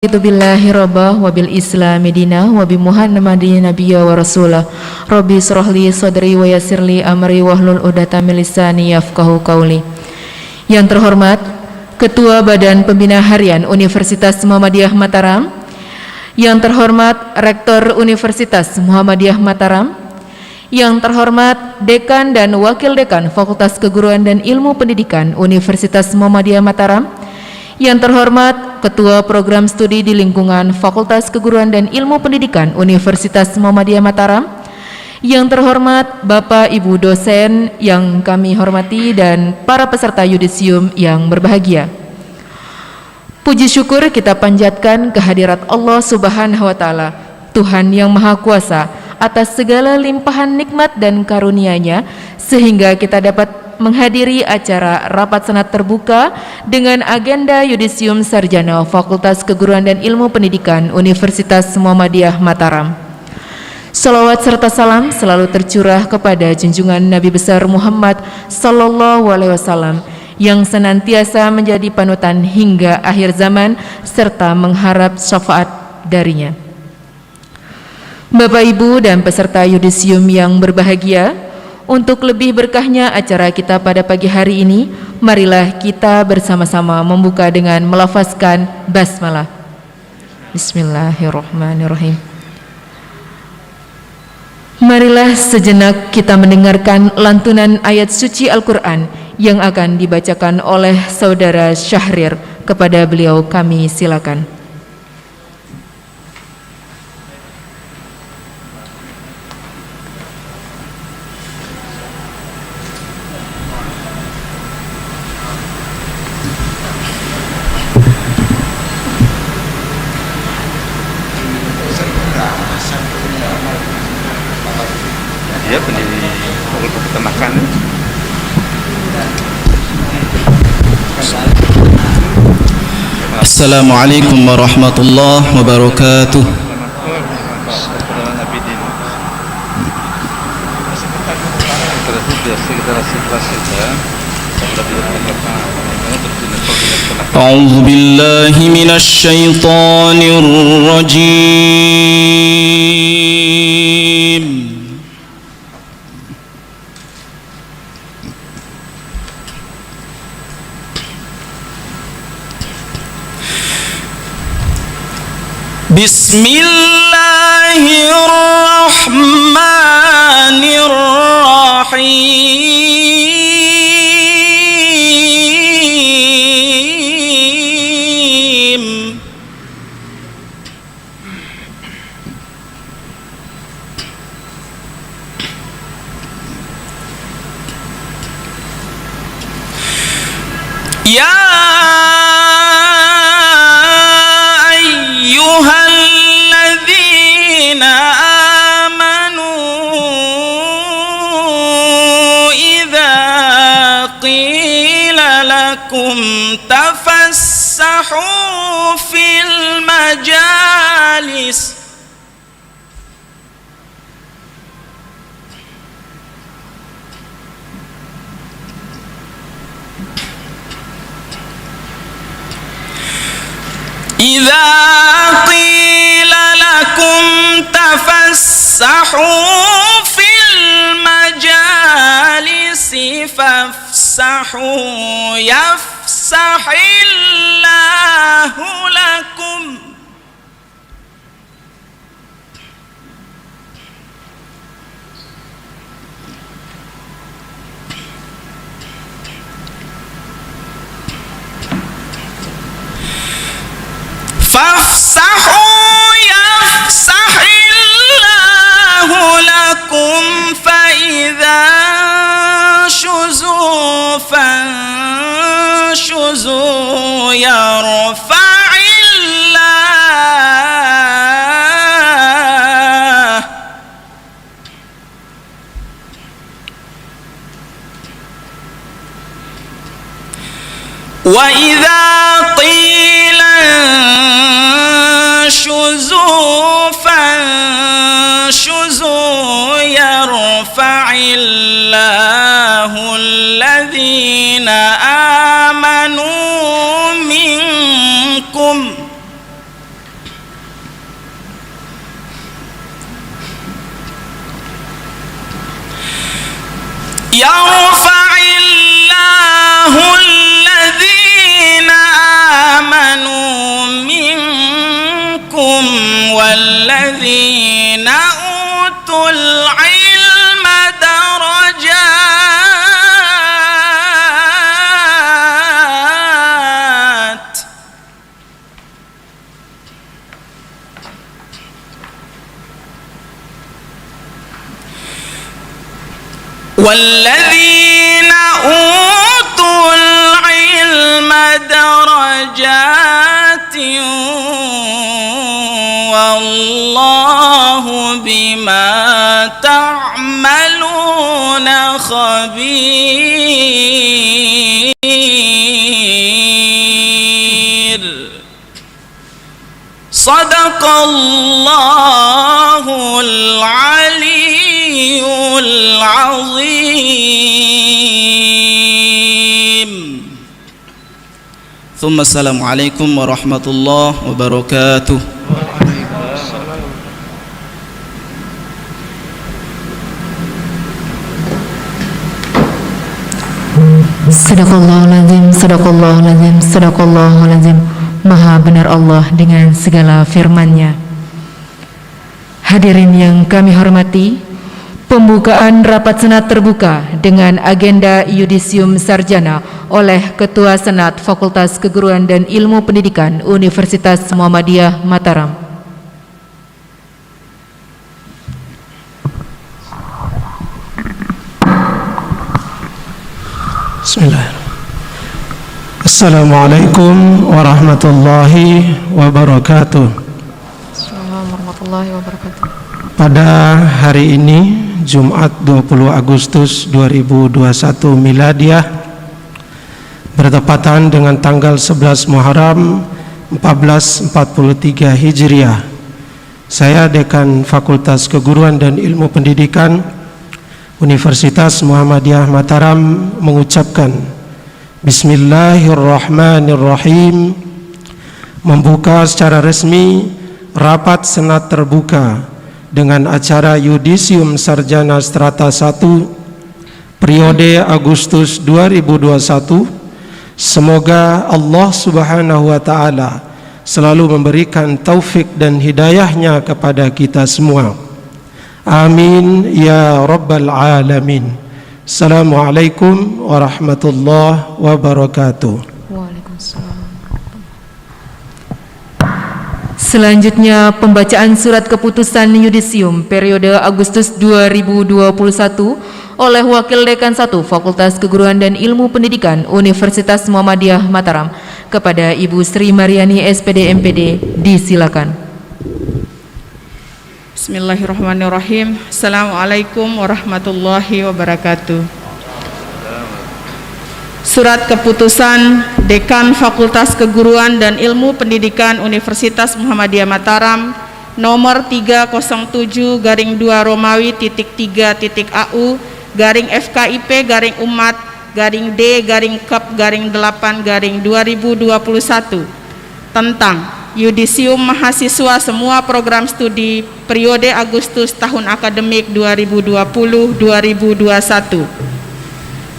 Itu billahi rabbah wa bil islami dinah wa bi muhammadin nabiyya wa rasulah. Rabbi shrahli sadri wa yassirli amri wahlul 'uqdatam min lisani yafqahu qawli. Yang terhormat Ketua Badan Pembina Harian Universitas Muhammadiyah Mataram, yang terhormat Rektor Universitas Muhammadiyah Mataram, yang terhormat Dekan dan Wakil Dekan Fakultas Keguruan dan Ilmu Pendidikan Universitas Muhammadiyah Mataram, yang terhormat Ketua Program Studi di Lingkungan Fakultas Keguruan dan Ilmu Pendidikan Universitas Muhammadiyah Mataram, yang terhormat Bapak Ibu dosen yang kami hormati dan para peserta yudisium yang berbahagia. Puji syukur kita panjatkan kehadirat Allah Subhanahu wa Ta'ala, Tuhan yang Maha Kuasa, atas segala limpahan nikmat dan karunia-Nya sehingga kita dapat menghadiri acara rapat senat terbuka dengan agenda yudisium sarjana Fakultas Keguruan dan Ilmu Pendidikan Universitas Muhammadiyah Mataram. Salawat serta salam selalu tercurah kepada junjungan Nabi besar Muhammad sallallahu alaihi wasallam yang senantiasa menjadi panutan hingga akhir zaman serta mengharap syafaat darinya. Bapak Ibu dan peserta yudisium yang berbahagia, untuk lebih berkahnya acara kita pada pagi hari ini, marilah kita bersama-sama membuka dengan melafazkan basmalah. Bismillahirrahmanirrahim. Marilah sejenak kita mendengarkan lantunan ayat suci Al-Quran yang akan dibacakan oleh Saudara Syahrir. Kepada beliau kami silakan. Ya, pendiri untuk peternakan. Assalamualaikum warahmatullahi wabarakatuh. A'udzu billahi minasy syaithanir rajim. Bismillahirrahmanirrahim. Ya tafassahu fil majalis idza qila lakum tafassahu fil majalisi fafsahu yafsahillahu lakum fafsahu yafsahillahu lakum fa idza syuzufan syuzu yarfa'illah wa idza qila syuzufan syuzu yarfa'illahu alladhina amanu minkum هم والذين أوتوا العلم درجات والذين أوتوا العلم درجات والله بما تعملون خبير صدق الله العلي العظيم ثم السلام عليكم ورحمة الله وبركاته. Sadaqallahul Azim, Sadaqallahul Azim. Maha benar Allah dengan segala firman-Nya. Hadirin yang kami hormati, pembukaan rapat Senat terbuka dengan agenda yudisium sarjana oleh Ketua Senat Fakultas Keguruan dan Ilmu Pendidikan Universitas Muhammadiyah Mataram. Bismillahirrahmanirrahim. Assalamualaikum warahmatullahi wabarakatuh. Assalamualaikum warahmatullahi wabarakatuh. Pada hari ini Jumat 20 Agustus 2021 Miladiah bertepatan dengan tanggal 11 Muharram 1443 Hijriah. Saya Dekan Fakultas Keguruan dan Ilmu Pendidikan Universitas Muhammadiyah Mataram mengucapkan Bismillahirrahmanirrahim, membuka secara resmi rapat Senat terbuka dengan acara yudisium sarjana strata 1 periode Agustus 2021. Semoga Allah Subhanahu wa taala selalu memberikan taufik dan hidayahnya kepada kita semua. Amin ya rabbal alamin. Assalamualaikum warahmatullahi wabarakatuh. Waalaikumsalam. Selanjutnya pembacaan surat keputusan yudisium periode Agustus 2021 oleh Wakil Dekan 1 Fakultas Keguruan dan Ilmu Pendidikan Universitas Muhammadiyah Mataram kepada Ibu Sri Mariani SPD MPD. Disilakan. Bismillahirrahmanirrahim. Assalamualaikum warahmatullahi wabarakatuh. Surat keputusan Dekan Fakultas Keguruan dan Ilmu Pendidikan Universitas Muhammadiyah Mataram nomor 307-2 Romawi/3-AU/F-KIP/Umat/D-Kep/8/2021 tentang yudisium mahasiswa semua program studi periode Agustus tahun akademik 2020-2021.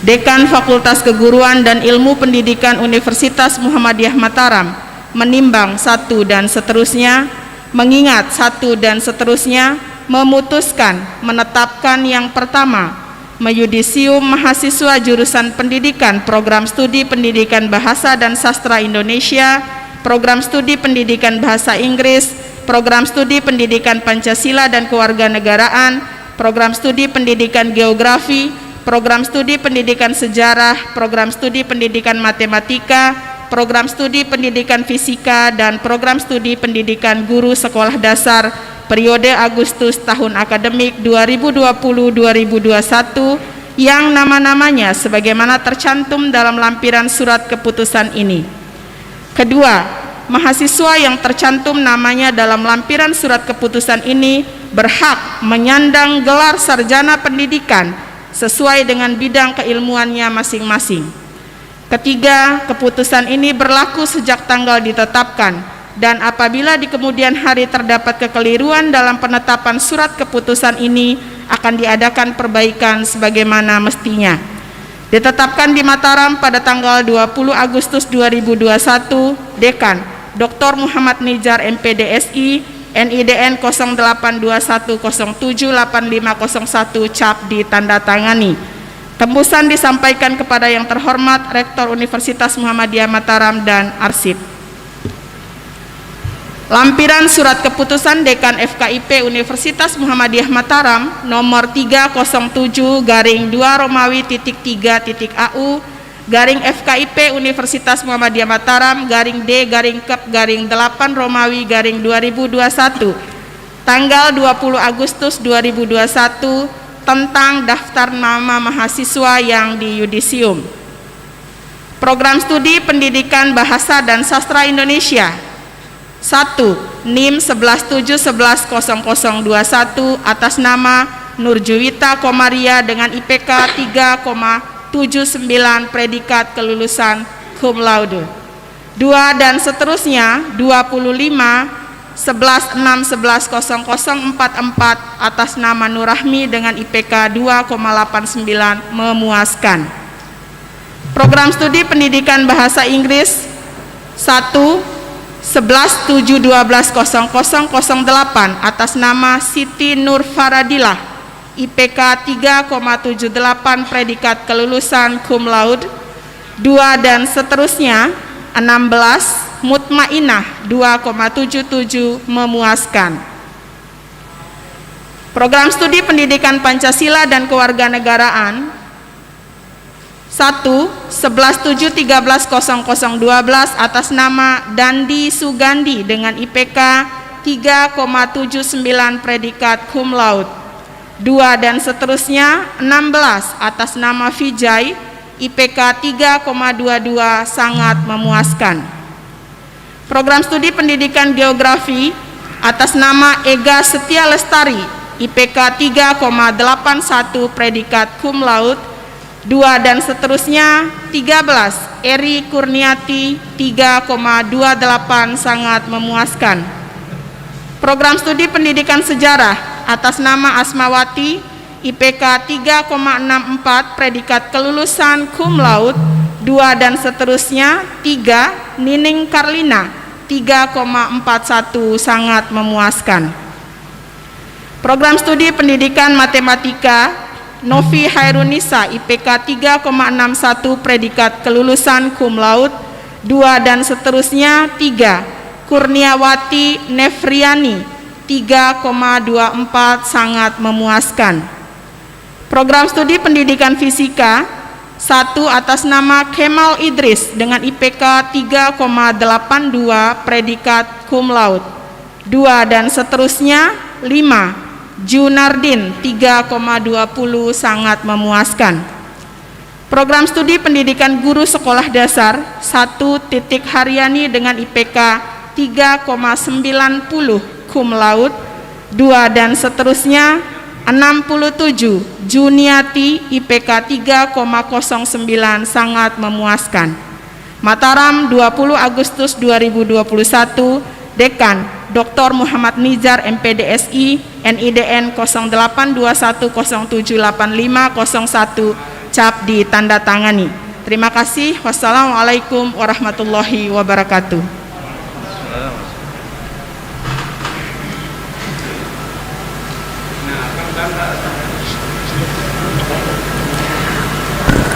Dekan Fakultas Keguruan dan Ilmu Pendidikan Universitas Muhammadiyah Mataram menimbang satu dan seterusnya, mengingat satu dan seterusnya, memutuskan menetapkan yang pertama, meyudisium mahasiswa jurusan pendidikan program studi pendidikan bahasa dan sastra Indonesia, program studi pendidikan bahasa Inggris, program studi pendidikan Pancasila dan Kewarganegaraan, program studi pendidikan geografi, program studi pendidikan sejarah, program studi pendidikan matematika, program studi pendidikan fisika, dan program studi pendidikan guru sekolah dasar periode Agustus tahun akademik 2020-2021 yang nama-namanya sebagaimana tercantum dalam lampiran surat keputusan ini. Kedua, mahasiswa yang tercantum namanya dalam lampiran surat keputusan ini berhak menyandang gelar sarjana pendidikan sesuai dengan bidang keilmuannya masing-masing. Ketiga, keputusan ini berlaku sejak tanggal ditetapkan, dan apabila di kemudian hari terdapat kekeliruan dalam penetapan surat keputusan ini, akan diadakan perbaikan sebagaimana mestinya. Ditetapkan di Mataram pada tanggal 20 Agustus 2021, Dekan Dr. Muhammad Nizar MPDSI, NIDN 0821078501 cap ditandatangani. Tembusan disampaikan kepada yang terhormat Rektor Universitas Muhammadiyah Mataram dan arsip. Lampiran Surat Keputusan Dekan FKIP Universitas Muhammadiyah Mataram nomor 307-2-3.AU garing FKIP Universitas Muhammadiyah Mataram garing D garing Kep garing 8 Romawi garing 2021 tanggal 20 Agustus 2021 tentang daftar nama mahasiswa yang di yudisium. Program Studi Pendidikan Bahasa dan Sastra Indonesia 1. NIM 117110021 atas nama Nurjuwita Komaria dengan IPK 3,79 predikat kelulusan cum laude. 2 dan seterusnya 25/11/6/110044 atas nama Nurrahmi dengan IPK 2,89 memuaskan. Program Studi Pendidikan Bahasa Inggris 1. 11/7/12/0008 atas nama Siti Nur Faradilah IPK 3,78 predikat kelulusan cum laude. 2 dan seterusnya 16 Mutmainah 2,77 memuaskan. Program Studi Pendidikan Pancasila dan Kewarganegaraan 1. 11/7/13/0012 atas nama Dandi Sugandi dengan IPK 3,79 predikat cum laude. 2 dan seterusnya 16 atas nama Vijay IPK 3,22 sangat memuaskan. Program Studi Pendidikan Geografi atas nama Ega Setia Lestari IPK 3,81 predikat cum laude. 2 dan seterusnya 13 Eri Kurniati 3,28 sangat memuaskan. Program Studi Pendidikan Sejarah atas nama Asmawati IPK 3,64 predikat kelulusan cum laude. 2 dan seterusnya 3 Nining Karlina 3,41 sangat memuaskan. Program Studi Pendidikan Matematika Novi Hairunisa IPK 3,61 predikat kelulusan cum laude. 2 dan seterusnya 3 Kurniawati Nefriani 3,24 sangat memuaskan. Program Studi Pendidikan Fisika 1 atas nama Kemal Idris dengan IPK 3,82 predikat cum laude. 2 dan seterusnya 5 Junardin 3,20 sangat memuaskan. Program Studi Pendidikan Guru Sekolah Dasar 1 Titik Haryani dengan IPK 3,90 cum laude. 2 dan seterusnya 67 Juniati IPK 3,09 sangat memuaskan. Mataram 20 Agustus 2021 Dekan Dr. Muhammad Nizar MPDSI NIDN 0821078501 cap ditandatangani. Terima kasih. Wassalamualaikum warahmatullahi wabarakatuh.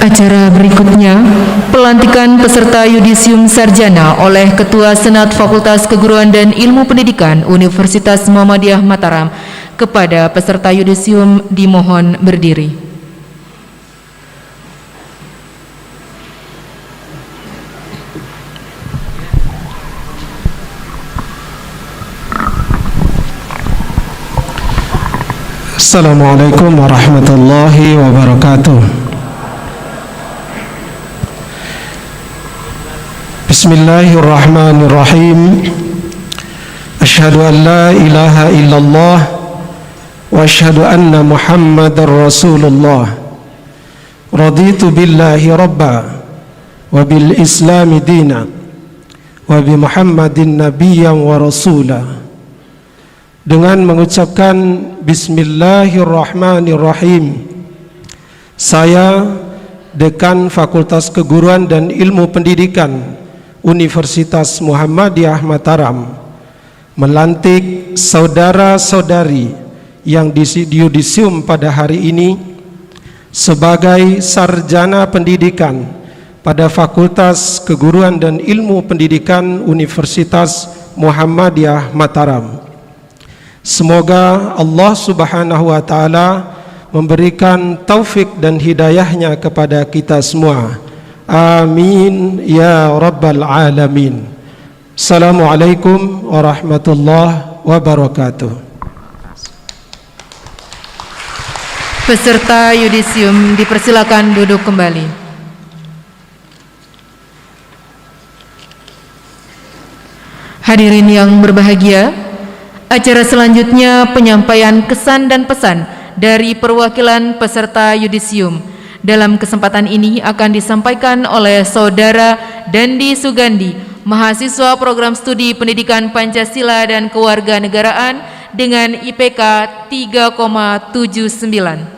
Acara berikutnya, pelantikan peserta yudisium sarjana oleh Ketua Senat Fakultas Keguruan dan Ilmu Pendidikan Universitas Muhammadiyah Mataram. Kepada peserta yudisium dimohon berdiri. Assalamualaikum warahmatullahi wabarakatuh. Bismillahirrahmanirrahim. Asyhadu an la ilaha illallah wa asyhadu anna Muhammadar Rasulullah. Raditu billahi rabba wa bil islami dina wa bi Muhammadin nabiyyan wa rasula. Dengan mengucapkan bismillahirrahmanirrahim, saya Dekan Fakultas Keguruan dan Ilmu Pendidikan Universitas Muhammadiyah Mataram melantik saudara-saudari yang di yudisium pada hari ini sebagai sarjana pendidikan pada Fakultas Keguruan dan Ilmu Pendidikan Universitas Muhammadiyah Mataram. Semoga Allah Subhanahu wa taala memberikan taufik dan hidayahnya kepada kita semua. Amin ya rabbal alamin. Assalamualaikum warahmatullahi wabarakatuh. Peserta yudisium dipersilakan duduk kembali. Hadirin yang berbahagia, acara selanjutnya penyampaian kesan dan pesan dari perwakilan peserta yudisium. Dalam kesempatan ini akan disampaikan oleh Saudara Dandi Sugandi, mahasiswa program studi Pendidikan Pancasila dan Kewarganegaraan dengan IPK 3,79.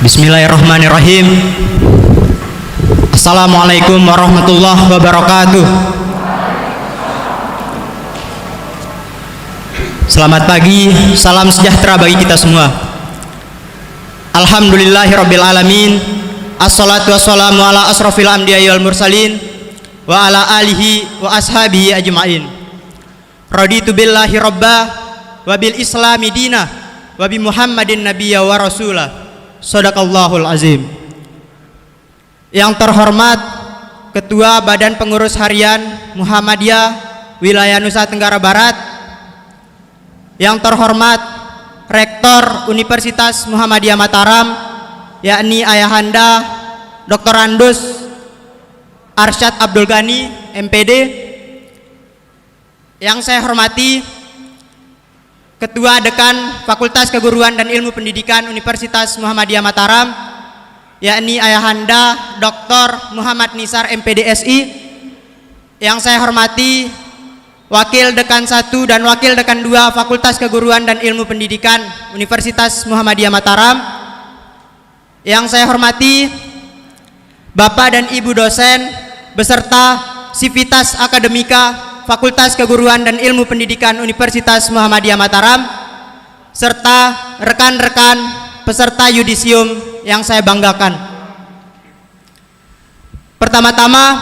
Bismillahirrahmanirrahim. Assalamualaikum warahmatullahi wabarakatuh. Selamat pagi, salam sejahtera bagi kita semua. Alhamdulillahirabbil alamin. Assalatu wassalamu ala asrofil anbiya'i wal mursalin wa ala alihi wa ashabihi ajma'in. Raditu billahi rabba wa bil islami dina wa bi Muhammadin nabiyya wa rasulah. Shadaqallahul azim. Yang terhormat Ketua Badan Pengurus Harian Muhammadiyah Wilayah Nusa Tenggara Barat, yang terhormat Rektor Universitas Muhammadiyah Mataram, yakni Ayahanda Dr. Andus Arsyad Abdul Ghani MPD, yang saya hormati Ketua Dekan Fakultas Keguruan dan Ilmu Pendidikan Universitas Muhammadiyah Mataram, yakni Ayahanda Dr. Muhammad Nisar MPD SI, yang saya hormati Wakil Dekan 1 dan Wakil Dekan 2 Fakultas Keguruan dan Ilmu Pendidikan Universitas Muhammadiyah Mataram, yang saya hormati Bapak dan Ibu dosen beserta Sivitas Akademika Fakultas Keguruan dan Ilmu Pendidikan Universitas Muhammadiyah Mataram, serta rekan-rekan peserta yudisium yang saya banggakan. Pertama-tama,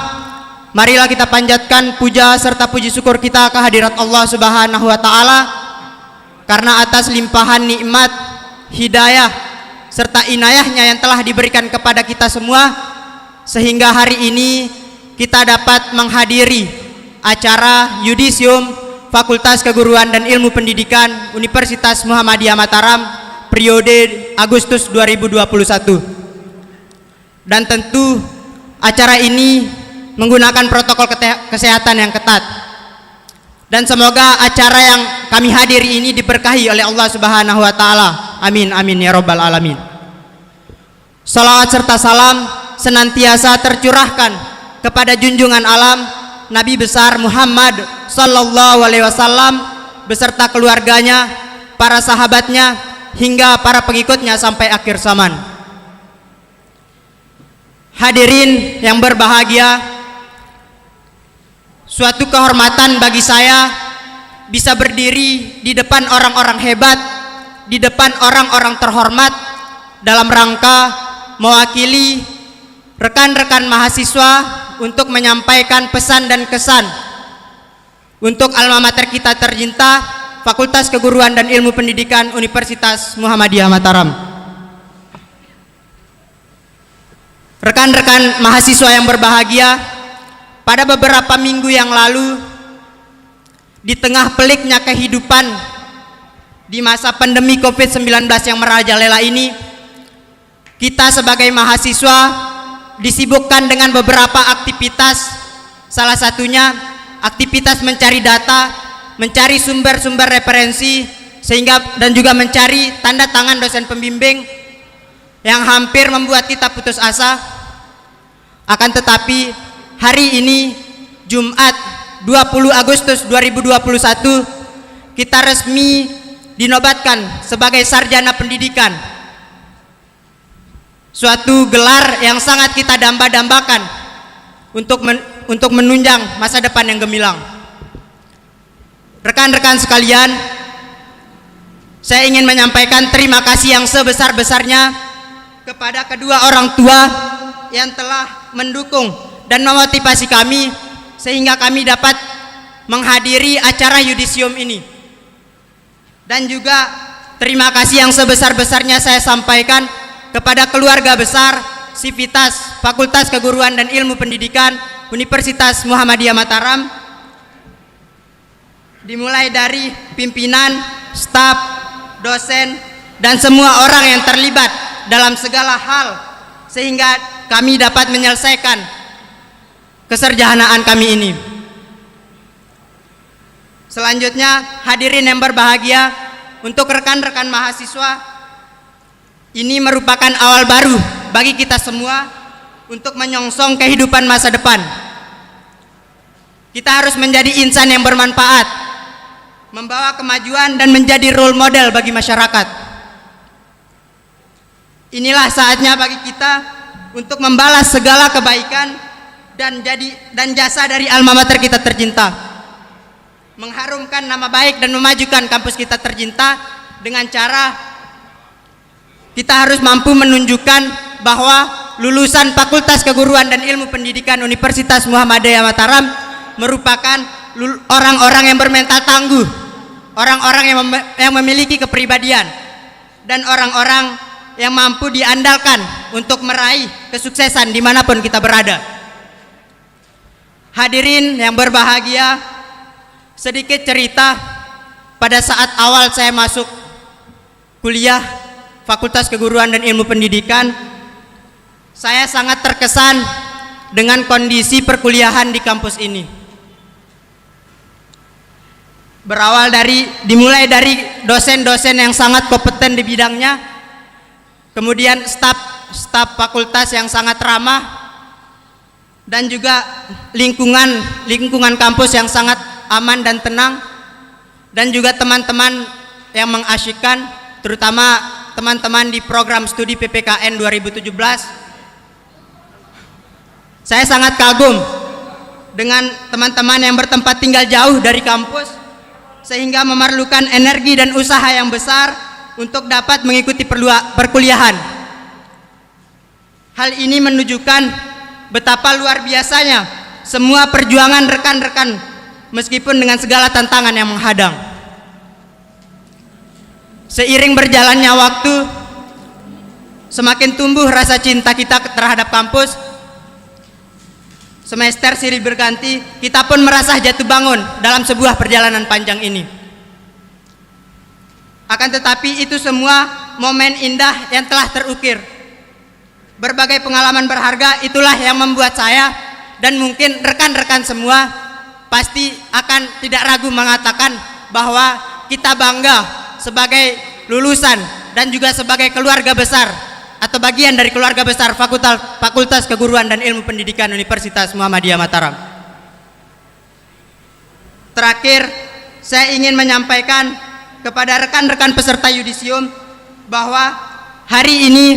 marilah kita panjatkan puja serta puji syukur kita kehadirat Allah Subhanahu wa taala karena atas limpahan nikmat, hidayah serta inayahnya yang telah diberikan kepada kita semua, sehingga hari ini kita dapat menghadiri acara yudisium Fakultas Keguruan dan Ilmu Pendidikan Universitas Muhammadiyah Mataram periode Agustus 2021. Dan tentu acara ini menggunakan protokol kesehatan yang ketat. Dan semoga acara yang kami hadiri ini diberkahi oleh Allah Subhanahu wa taala. Amin amin ya rabbal alamin. Salawat serta salam senantiasa tercurahkan kepada junjungan alam Nabi besar Muhammad sallallahu alaihi wasallam beserta keluarganya, para sahabatnya hingga para pengikutnya sampai akhir zaman. Hadirin yang berbahagia, suatu kehormatan bagi saya bisa berdiri di depan orang-orang hebat, di depan orang-orang terhormat dalam rangka mewakili rekan-rekan mahasiswa untuk menyampaikan pesan dan kesan untuk alma mater kita tercinta, Fakultas Keguruan dan Ilmu Pendidikan Universitas Muhammadiyah Mataram. Rekan-rekan mahasiswa yang berbahagia, pada beberapa minggu yang lalu, di tengah peliknya kehidupan di masa pandemi COVID-19 yang merajalela ini, kita sebagai mahasiswa disibukkan dengan beberapa aktivitas, salah satunya aktivitas mencari data, mencari sumber-sumber referensi, sehingga dan juga mencari tanda tangan dosen pembimbing yang hampir membuat kita putus asa. Akan tetapi hari ini Jumat 20 Agustus 2021 kita resmi dinobatkan sebagai sarjana pendidikan. Suatu gelar yang sangat kita damba-dambakan untuk menunjang masa depan yang gemilang. Rekan-rekan sekalian, saya ingin menyampaikan terima kasih yang sebesar-besarnya kepada kedua orang tua yang telah mendukung dan memotivasi kami sehingga kami dapat menghadiri acara yudisium ini. Dan juga terima kasih yang sebesar-besarnya saya sampaikan kepada keluarga besar Sivitas Fakultas Keguruan dan Ilmu Pendidikan Universitas Muhammadiyah Mataram, dimulai dari pimpinan, staf, dosen, dan semua orang yang terlibat dalam segala hal sehingga kami dapat menyelesaikan keserjahanaan kami ini. Selanjutnya, hadirin yang berbahagia, untuk rekan-rekan mahasiswa, ini merupakan awal baru bagi kita semua untuk menyongsong kehidupan masa depan. Kita harus menjadi insan yang bermanfaat, membawa kemajuan dan menjadi role model bagi masyarakat. Inilah saatnya bagi kita untuk membalas segala kebaikan dan jasa dari alma mater kita tercinta, mengharumkan nama baik dan memajukan kampus kita tercinta dengan cara kita harus mampu menunjukkan bahwa lulusan Fakultas Keguruan dan Ilmu Pendidikan Universitas Muhammadiyah Mataram merupakan orang-orang yang bermental tangguh, orang-orang yang memiliki kepribadian, dan orang-orang yang mampu diandalkan untuk meraih kesuksesan dimanapun kita berada. Hadirin yang berbahagia, sedikit cerita pada saat awal saya masuk kuliah Fakultas Keguruan dan Ilmu Pendidikan, saya sangat terkesan dengan kondisi perkuliahan di kampus ini. Dimulai dari dosen-dosen yang sangat kompeten di bidangnya, kemudian staf fakultas yang sangat ramah, dan juga lingkungan kampus yang sangat aman dan tenang, dan juga teman-teman yang mengasyikkan, terutama teman-teman di program studi PPKN 2017. Saya sangat kagum dengan teman-teman yang bertempat tinggal jauh dari kampus sehingga memerlukan energi dan usaha yang besar untuk dapat mengikuti perkuliahan. Hal ini menunjukkan betapa luar biasanya semua perjuangan rekan-rekan meskipun dengan segala tantangan yang menghadang. Seiring berjalannya waktu, semakin tumbuh rasa cinta kita terhadap kampus. Semester silih berganti, kita pun merasa jatuh bangun dalam sebuah perjalanan panjang ini. Akan tetapi itu semua momen indah yang telah terukir. Berbagai pengalaman berharga itulah yang membuat saya dan mungkin rekan-rekan semua pasti akan tidak ragu mengatakan bahwa kita bangga sebagai lulusan dan juga sebagai keluarga besar atau bagian dari keluarga besar Fakultas Keguruan dan Ilmu Pendidikan Universitas Muhammadiyah Mataram. Terakhir, saya ingin menyampaikan kepada rekan-rekan peserta yudisium bahwa hari ini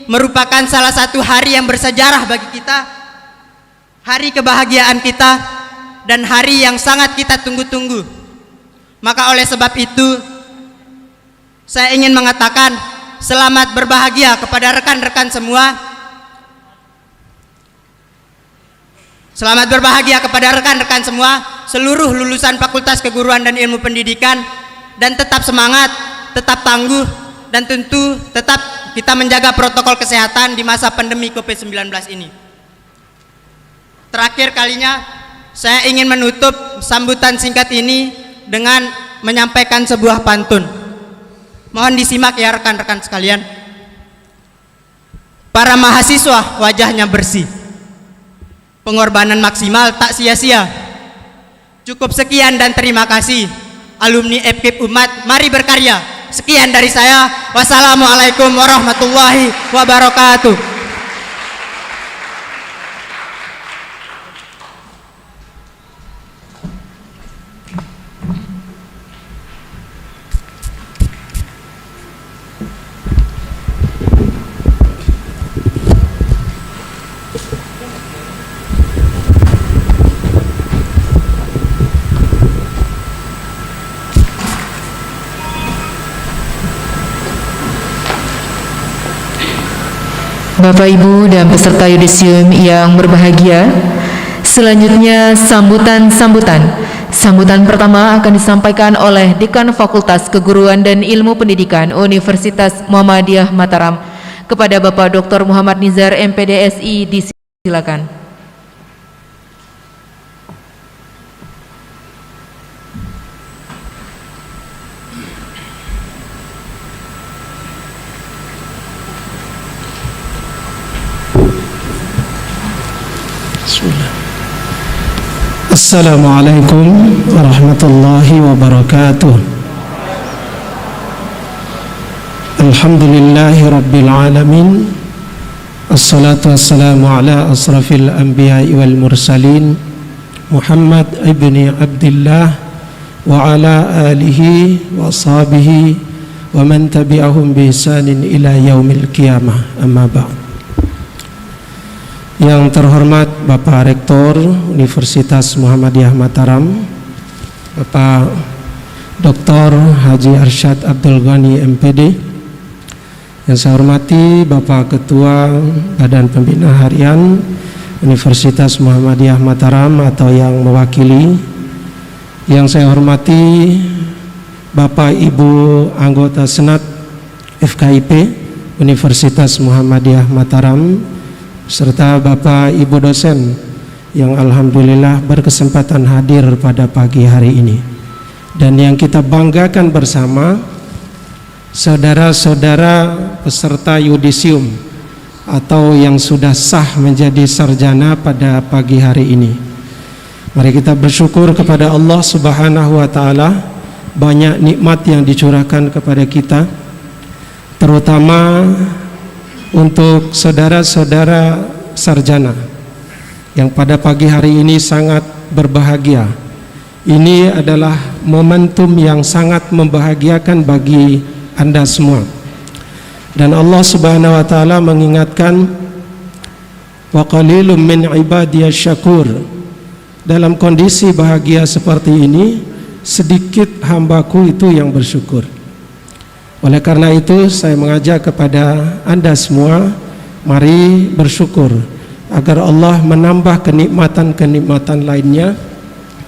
merupakan salah satu hari yang bersejarah bagi kita, hari kebahagiaan kita, dan hari yang sangat kita tunggu-tunggu. Maka oleh sebab itu, saya ingin mengatakan selamat berbahagia kepada rekan-rekan semua. Selamat berbahagia kepada rekan-rekan semua, seluruh lulusan Fakultas Keguruan dan Ilmu Pendidikan, dan tetap semangat, tetap tangguh, dan tentu tetap kita menjaga protokol kesehatan di masa pandemi COVID-19 ini. Terakhir kalinya, saya ingin menutup sambutan singkat ini dengan menyampaikan sebuah pantun. Mohon disimak ya rekan-rekan sekalian. Para mahasiswa wajahnya bersih, pengorbanan maksimal tak sia-sia. Cukup sekian dan terima kasih. Alumni FKIP Umat, mari berkarya Sekian dari saya. Wassalamualaikum warahmatullahi wabarakatuh. Bapak, Ibu, dan peserta yudisium yang berbahagia, selanjutnya sambutan pertama akan disampaikan oleh Dekan Fakultas Keguruan dan Ilmu Pendidikan Universitas Muhammadiyah Mataram kepada Bapak Dr. Muhammad Nizar, MPDSI. Disilakan. Assalamualaikum warahmatullahi wabarakatuh. Alhamdulillahi rabbil alamin. Assalatu wassalamu ala asrafil anbiya'i wal mursalin Muhammad ibni Abdillah wa ala alihi wa ashabihi wa man tabi'ahum bi ihsanin ila yaumil qiyamah. Amma ba'd. Yang terhormat Bapak Rektor Universitas Muhammadiyah Mataram, Bapak Dr. Haji Arsyad Abdul Ghani, MPD. Yang saya hormati Bapak Ketua Badan Pembina Harian Universitas Muhammadiyah Mataram atau yang mewakili. Yang saya hormati Bapak Ibu anggota Senat FKIP Universitas Muhammadiyah Mataram, serta Bapak Ibu dosen yang alhamdulillah berkesempatan hadir pada pagi hari ini. Dan yang kita banggakan bersama, saudara-saudara peserta yudisium atau yang sudah sah menjadi sarjana pada pagi hari ini. Mari kita bersyukur kepada Allah Subhanahu wa taala, banyak nikmat yang dicurahkan kepada kita, terutama untuk saudara-saudara sarjana yang pada pagi hari ini sangat berbahagia. Ini adalah momentum yang sangat membahagiakan bagi Anda semua. Dan Allah Subhanahu wa taala mengingatkan, wa qalilum min ibadiyasy syakur. Dalam kondisi bahagia seperti ini, sedikit hambaku itu yang bersyukur. Oleh karena itu saya mengajak kepada Anda semua, mari bersyukur agar Allah menambah kenikmatan-kenikmatan lainnya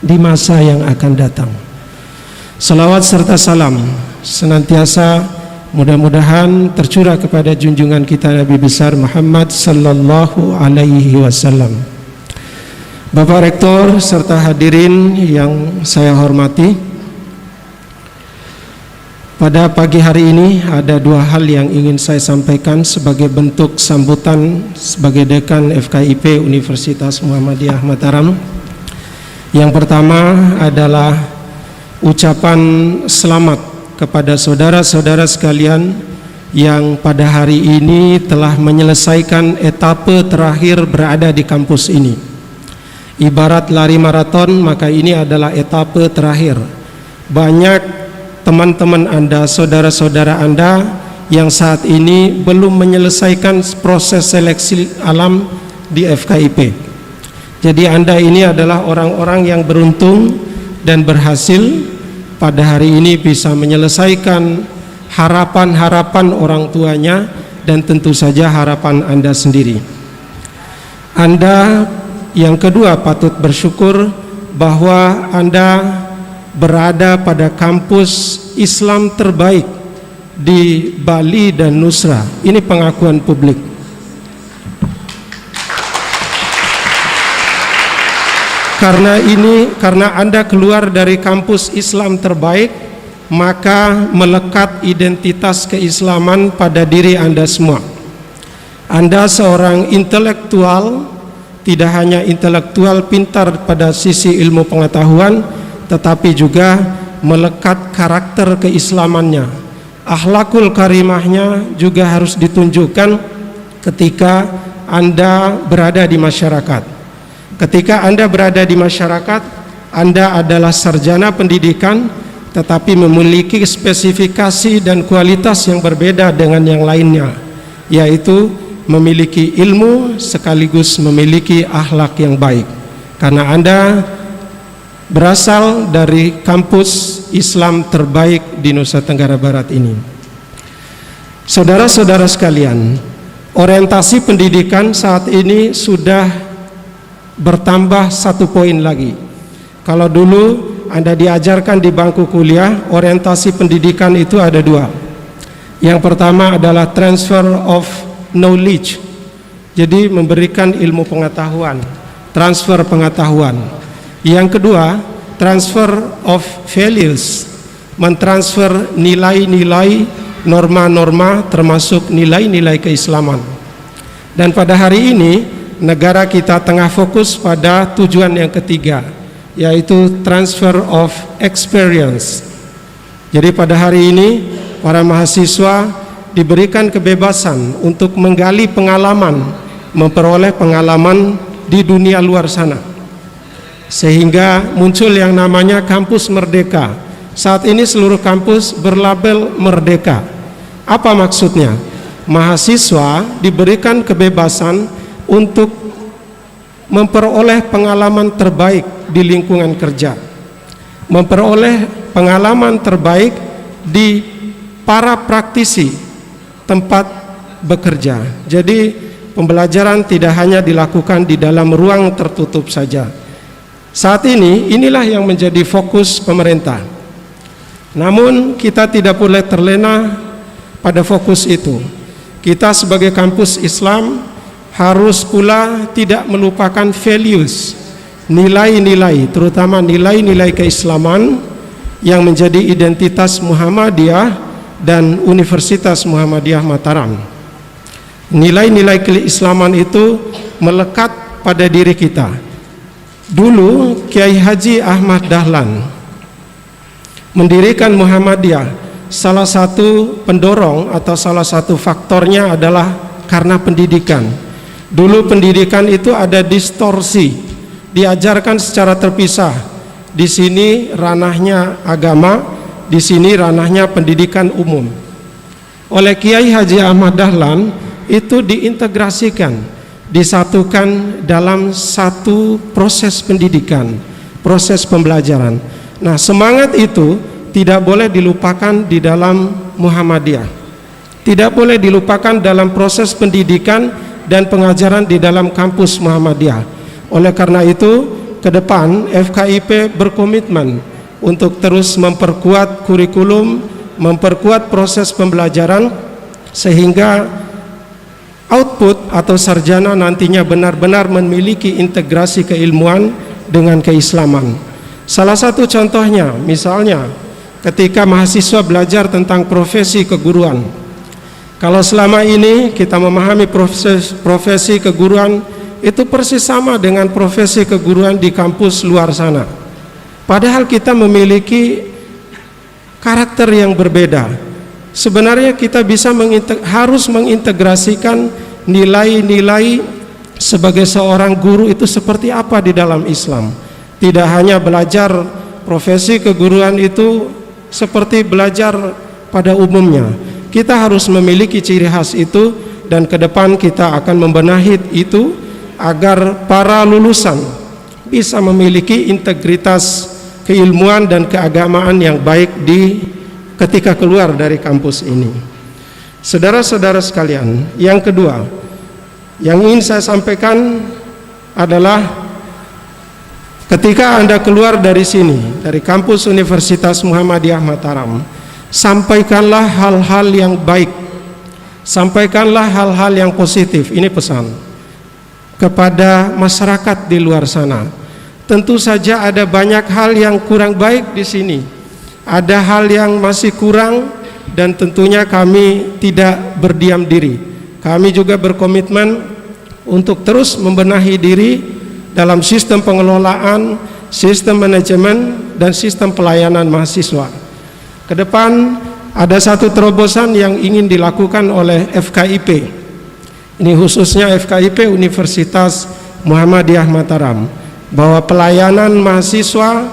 di masa yang akan datang. Salawat serta salam senantiasa mudah-mudahan tercurah kepada junjungan kita Nabi besar Muhammad sallallahu alaihi wasallam. Bapak Rektor serta hadirin yang saya hormati, pada pagi hari ini ada dua hal yang ingin saya sampaikan sebagai bentuk sambutan sebagai Dekan FKIP Universitas Muhammadiyah Mataram. Yang pertama adalah ucapan selamat kepada saudara-saudara sekalian yang pada hari ini telah menyelesaikan etape terakhir berada di kampus ini. Ibarat lari maraton, maka ini adalah etape terakhir. Banyak teman-teman Anda, saudara-saudara Anda yang saat ini belum menyelesaikan proses seleksi alam di FKIP. Jadi Anda ini adalah orang-orang yang beruntung dan berhasil pada hari ini bisa menyelesaikan harapan-harapan orang tuanya dan tentu saja harapan Anda sendiri. Anda yang kedua patut bersyukur bahwa Anda berada pada kampus Islam terbaik di Bali dan Nusra. Ini pengakuan publik. Karena Anda keluar dari kampus Islam terbaik, maka melekat identitas keislaman pada diri Anda semua. Anda seorang intelektual, tidak hanya intelektual pintar pada sisi ilmu pengetahuan, tetapi juga melekat karakter keislamannya akhlakul karimahnya juga harus ditunjukkan ketika Anda berada di masyarakat. Ketika Anda berada di masyarakat, Anda adalah sarjana pendidikan tetapi memiliki spesifikasi dan kualitas yang berbeda dengan yang lainnya, yaitu memiliki ilmu sekaligus memiliki akhlak yang baik. Karena Anda berasal dari kampus Islam terbaik di Nusa Tenggara Barat ini. Saudara-saudara sekalian, orientasi pendidikan saat ini sudah bertambah 1 poin lagi. Kalau dulu Anda diajarkan di bangku kuliah, orientasi pendidikan itu ada 2. Yang pertama adalah transfer of knowledge, jadi memberikan ilmu pengetahuan, transfer pengetahuan. Yang kedua, transfer of values, mentransfer nilai-nilai, norma-norma termasuk nilai-nilai keislaman. Dan pada hari ini negara kita tengah fokus pada tujuan yang ketiga, yaitu transfer of experience. Jadi pada hari ini para mahasiswa diberikan kebebasan untuk menggali pengalaman, memperoleh pengalaman di dunia luar sana, sehingga muncul yang namanya kampus merdeka. Saat ini seluruh kampus berlabel merdeka. Apa maksudnya? Mahasiswa diberikan kebebasan untuk memperoleh pengalaman terbaik di lingkungan kerja, memperoleh pengalaman terbaik di para praktisi tempat bekerja. Jadi pembelajaran tidak hanya dilakukan di dalam ruang tertutup saja. Saat ini inilah yang menjadi fokus pemerintah. Namun kita tidak boleh terlena pada fokus itu. Kita sebagai kampus Islam harus pula tidak melupakan values, nilai-nilai, terutama nilai-nilai keislaman yang menjadi identitas Muhammadiyah dan Universitas Muhammadiyah Mataram. Nilai-nilai keislaman itu melekat pada diri kita. Dulu Kiai Haji Ahmad Dahlan mendirikan Muhammadiyah, salah satu pendorong atau salah satu faktornya adalah karena pendidikan. Dulu pendidikan itu ada distorsi, diajarkan secara terpisah. Di sini ranahnya agama, di sini ranahnya pendidikan umum. Oleh Kiai Haji Ahmad Dahlan itu diintegrasikan, disatukan dalam satu proses pendidikan, proses pembelajaran. Nah, semangat itu tidak boleh dilupakan di dalam Muhammadiyah, tidak boleh dilupakan dalam proses pendidikan dan pengajaran di dalam kampus Muhammadiyah. Oleh karena itu, ke depan FKIP berkomitmen untuk terus memperkuat kurikulum, memperkuat proses pembelajaran, sehingga output atau sarjana nantinya benar-benar memiliki integrasi keilmuan dengan keislaman. Salah satu contohnya, misalnya ketika mahasiswa belajar tentang profesi keguruan. Kalau selama ini kita memahami profesi keguruan itu persis sama dengan profesi keguruan di kampus luar sana. Padahal kita memiliki karakter yang berbeda. Sebenarnya kita bisa harus mengintegrasikan nilai-nilai sebagai seorang guru itu seperti apa di dalam Islam. Tidak hanya belajar profesi keguruan itu seperti belajar pada umumnya. Kita harus memiliki ciri khas itu, dan ke depan kita akan membenahi itu agar para lulusan bisa memiliki integritas keilmuan dan keagamaan yang baik ketika keluar dari kampus ini. Saudara-saudara sekalian, yang kedua yang ingin saya sampaikan adalah ketika Anda keluar dari sini, dari kampus Universitas Muhammadiyah Mataram, sampaikanlah hal-hal yang baik, sampaikanlah hal-hal yang positif. Ini pesan kepada masyarakat di luar sana. Tentu saja ada banyak hal yang kurang baik di sini, ada hal yang masih kurang, dan tentunya kami tidak berdiam diri. Kami juga berkomitmen untuk terus membenahi diri dalam sistem pengelolaan, sistem manajemen, dan sistem pelayanan mahasiswa. Ke depan ada satu terobosan yang ingin dilakukan oleh FKIP. Ini khususnya FKIP Universitas Muhammadiyah Mataram, bahwa pelayanan mahasiswa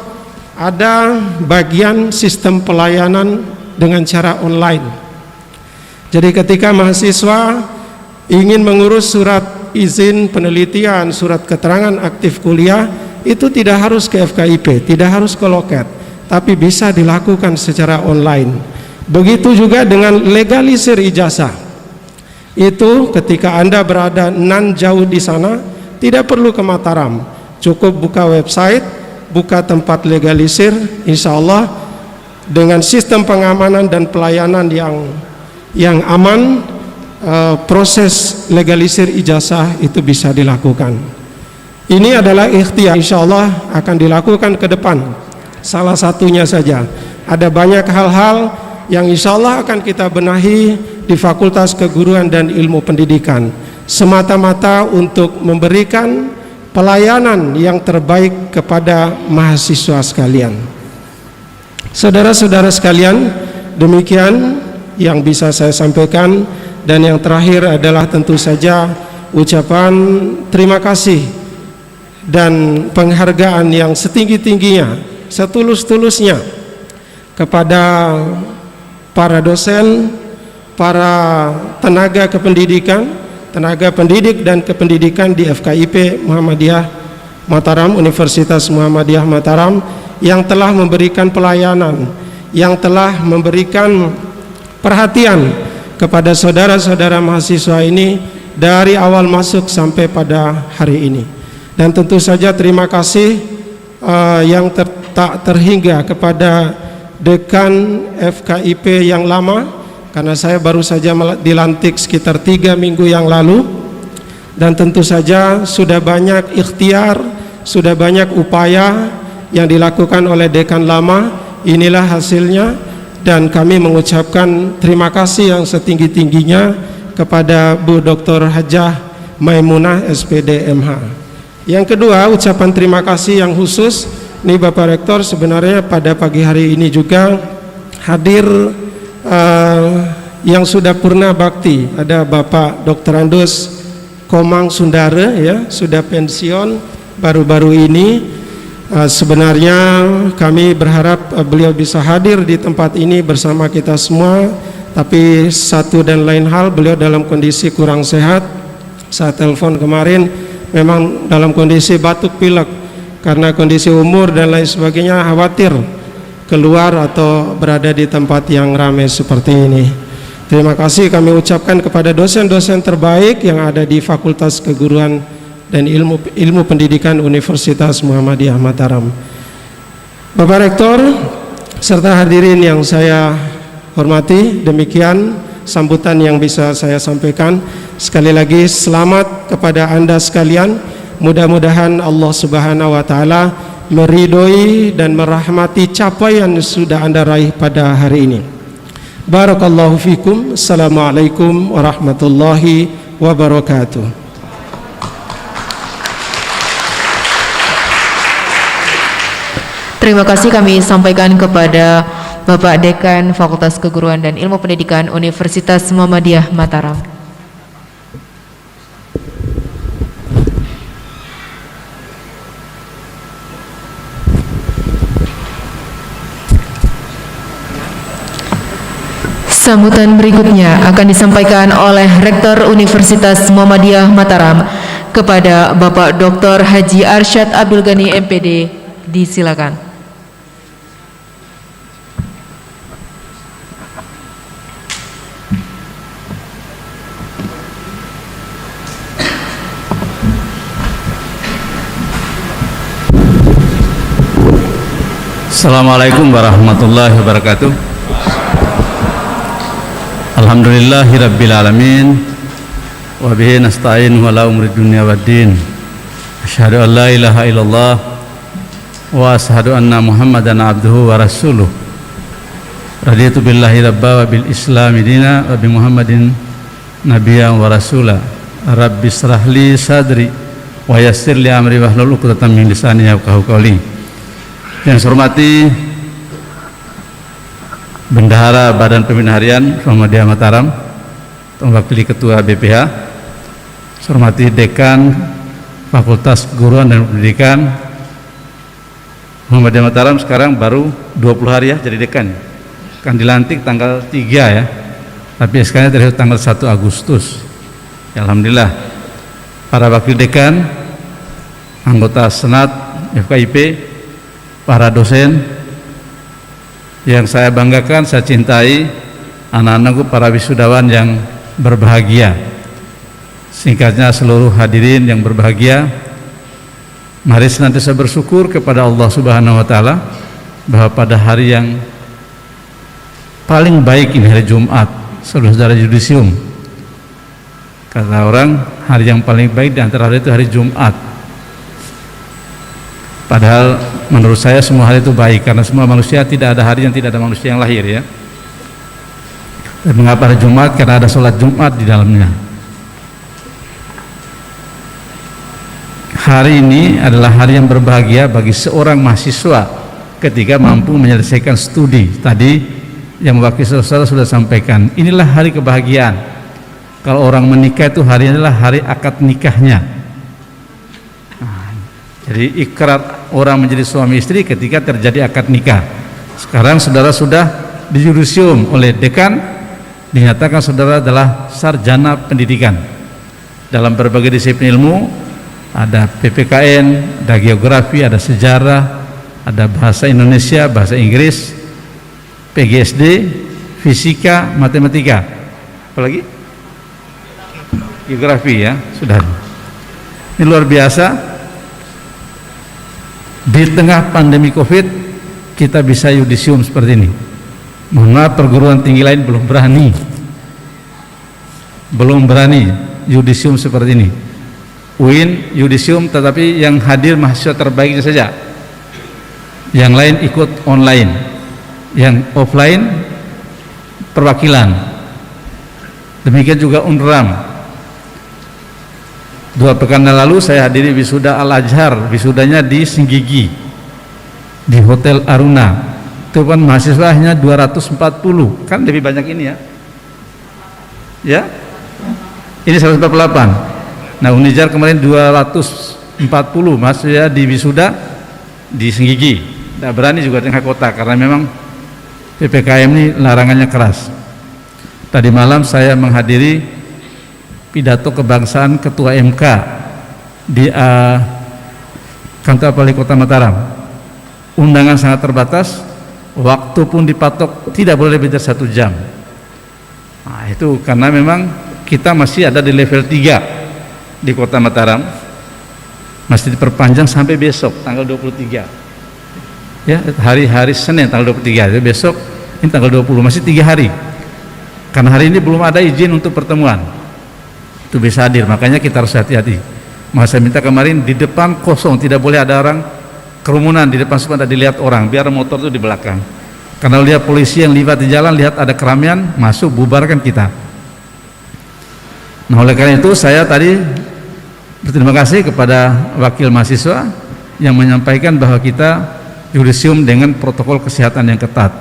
ada bagian sistem pelayanan dengan cara online. Jadi ketika mahasiswa ingin mengurus surat izin penelitian, surat keterangan aktif kuliah, itu tidak harus ke FKIP, tidak harus ke loket, tapi bisa dilakukan secara online. Begitu juga dengan legalisir ijazah. Itu ketika Anda berada nan jauh di sana, tidak perlu ke Mataram, cukup buka website, buka tempat legalisir, insya Allah dengan sistem pengamanan dan pelayanan yang aman, proses legalisir ijazah itu bisa dilakukan. Ini adalah ikhtiar, insya Allah akan dilakukan ke depan. Salah satunya saja, ada banyak hal-hal yang insya Allah akan kita benahi di Fakultas Keguruan dan Ilmu Pendidikan, semata-mata untuk memberikan pelayanan yang terbaik kepada mahasiswa sekalian. Saudara-saudara sekalian, demikian yang bisa saya sampaikan. Dan yang terakhir adalah tentu saja ucapan terima kasih dan penghargaan yang setinggi-tingginya, setulus-tulusnya kepada para dosen, para tenaga kependidikan, tenaga pendidik dan kependidikan di FKIP Muhammadiyah Mataram, Universitas Muhammadiyah Mataram, yang telah memberikan pelayanan, yang telah memberikan perhatian kepada saudara-saudara mahasiswa ini dari awal masuk sampai pada hari ini. Dan tentu saja terima kasih yang tak terhingga kepada Dekan FKIP yang lama, karena saya baru saja dilantik sekitar 3 minggu yang lalu. Dan tentu saja sudah banyak ikhtiar, sudah banyak upaya yang dilakukan oleh dekan lama. Inilah hasilnya. Dan kami mengucapkan terima kasih yang setinggi-tingginya kepada Bu Dr. Hajah Maimunah SPD MH. Yang kedua, ucapan terima kasih yang khusus nih Bapak Rektor, sebenarnya pada pagi hari ini juga hadir yang sudah purna bakti, ada Bapak Dr. Andus Komang Sundara, ya, sudah pensiun baru-baru ini. Sebenarnya kami berharap beliau bisa hadir di tempat ini bersama kita semua, tapi satu dan lain hal, beliau dalam kondisi kurang sehat. Saya telepon kemarin, memang dalam kondisi batuk pilek karena kondisi umur dan lain sebagainya, khawatir keluar atau berada di tempat yang ramai seperti ini. Terima kasih kami ucapkan kepada dosen-dosen terbaik yang ada di Fakultas Keguruan dan Ilmu Pendidikan Universitas Muhammadiyah Mataram. Bapak Rektor serta hadirin yang saya hormati, demikian sambutan yang bisa saya sampaikan. Sekali lagi selamat kepada Anda sekalian. Mudah-mudahan Allah Subhanahu wa taala meridhoi dan merahmati capaian yang sudah Anda raih pada hari ini. Barakallahu fikum. Assalamualaikum warahmatullahi wabarakatuh. Terima kasih kami sampaikan kepada Bapak Dekan Fakultas Keguruan dan Ilmu Pendidikan Universitas Muhammadiyah Mataram. Sambutan berikutnya akan disampaikan oleh Rektor Universitas Muhammadiyah Mataram kepada Bapak Dr. Haji Arsyad Abdul Ghani MPD. Disilakan. Assalamualaikum warahmatullahi wabarakatuh. Alhamdulillahirabbil alamin wa bihi nasta'in wa la umri dunya waddin. Asyhadu an la ilaha illallah wa asyhadu anna Muhammadan abduhu wa rasuluh. Raditu billahi rabba wa bil islami dina wa bi Muhammadin nabiyyan wa rasula. Rabbi israh li sadri wa yassir li amri wahlul 'uqdatam min lisani yafqahu qawli. Yang saya hormati Bendahara Badan Pembina Harian Muhammadiyah Mataram, mewakili Ketua BPH, saya hormati Dekan Fakultas Keguruan dan Pendidikan Muhammadiyah Mataram, sekarang baru 20 hari ya jadi dekan, kan dilantik tanggal 3 ya, tapi sekarang dari tanggal 1 Agustus ya, Alhamdulillah. Para wakil dekan, anggota Senat FKIP, para dosen yang saya banggakan, saya cintai, anak-anakku para wisudawan yang berbahagia, singkatnya seluruh hadirin yang berbahagia, mari senantiasa bersyukur kepada Allah Subhanahu wa Ta'ala bahwa pada hari yang paling baik ini, hari Jumat, saudara-saudara yudisium, kata orang hari yang paling baik di antara hari itu hari Jumat. Padahal menurut saya semua hari itu baik, karena semua manusia, tidak ada hari yang tidak ada manusia yang lahir ya. Dan mengapa hari Jumat? Karena ada sholat Jumat di dalamnya. Hari ini adalah hari yang berbahagia bagi seorang mahasiswa ketika mampu menyelesaikan studi. Tadi yang mewakili saudara sudah sampaikan, inilah hari kebahagiaan. Kalau orang menikah itu hari ini adalah hari akad nikahnya. Jadi ikrar orang menjadi suami istri ketika terjadi akad nikah. Sekarang saudara sudah di yudisium oleh dekan, dinyatakan saudara adalah sarjana pendidikan dalam berbagai disiplin ilmu. Ada PPKN, ada geografi, ada sejarah, ada bahasa Indonesia, bahasa Inggris, PGSD, fisika, matematika. Apalagi? Geografi ya, sudah. Ini luar biasa. Di tengah pandemi Covid kita bisa yudisium seperti ini. Mohon maaf, perguruan tinggi lain belum berani yudisium seperti ini. UIN yudisium, tetapi yang hadir mahasiswa terbaiknya saja, yang lain ikut online, yang offline perwakilan. Demikian juga UNRAM. 2 pekan lalu saya hadiri wisuda Al-Azhar, wisudanya di Singgigi di Hotel Aruna. Itu kan mahasiswa hanya 240, kan lebih banyak ini ya. Ya, ini 148. Nah, Unijar kemarin 240 mahasiswa di wisuda di Singgigi. Tidak berani juga dengan kota karena memang PPKM ini larangannya keras. Tadi malam saya menghadiri pidato kebangsaan Ketua MK di kantor Wali Kota Mataram. Undangan sangat terbatas, waktu pun dipatok tidak boleh lebih dari 1 jam. Nah, itu karena memang kita masih ada di level 3 di Kota Mataram, masih diperpanjang sampai besok tanggal 23 ya, hari Senin tanggal 23 ya, besok ini tanggal 20, masih 3 hari karena hari ini belum ada izin untuk pertemuan itu bisa hadir, makanya kita harus hati-hati. Maka saya minta kemarin di depan kosong, tidak boleh ada orang kerumunan di depan supaya dilihat orang, biar motor itu di belakang. Karena lihat polisi yang lewat di jalan, lihat ada keramaian, masuk, bubarkan kita. Nah, oleh karena itu saya tadi berterima kasih kepada wakil mahasiswa yang menyampaikan bahwa kita yudisium dengan protokol kesehatan yang ketat.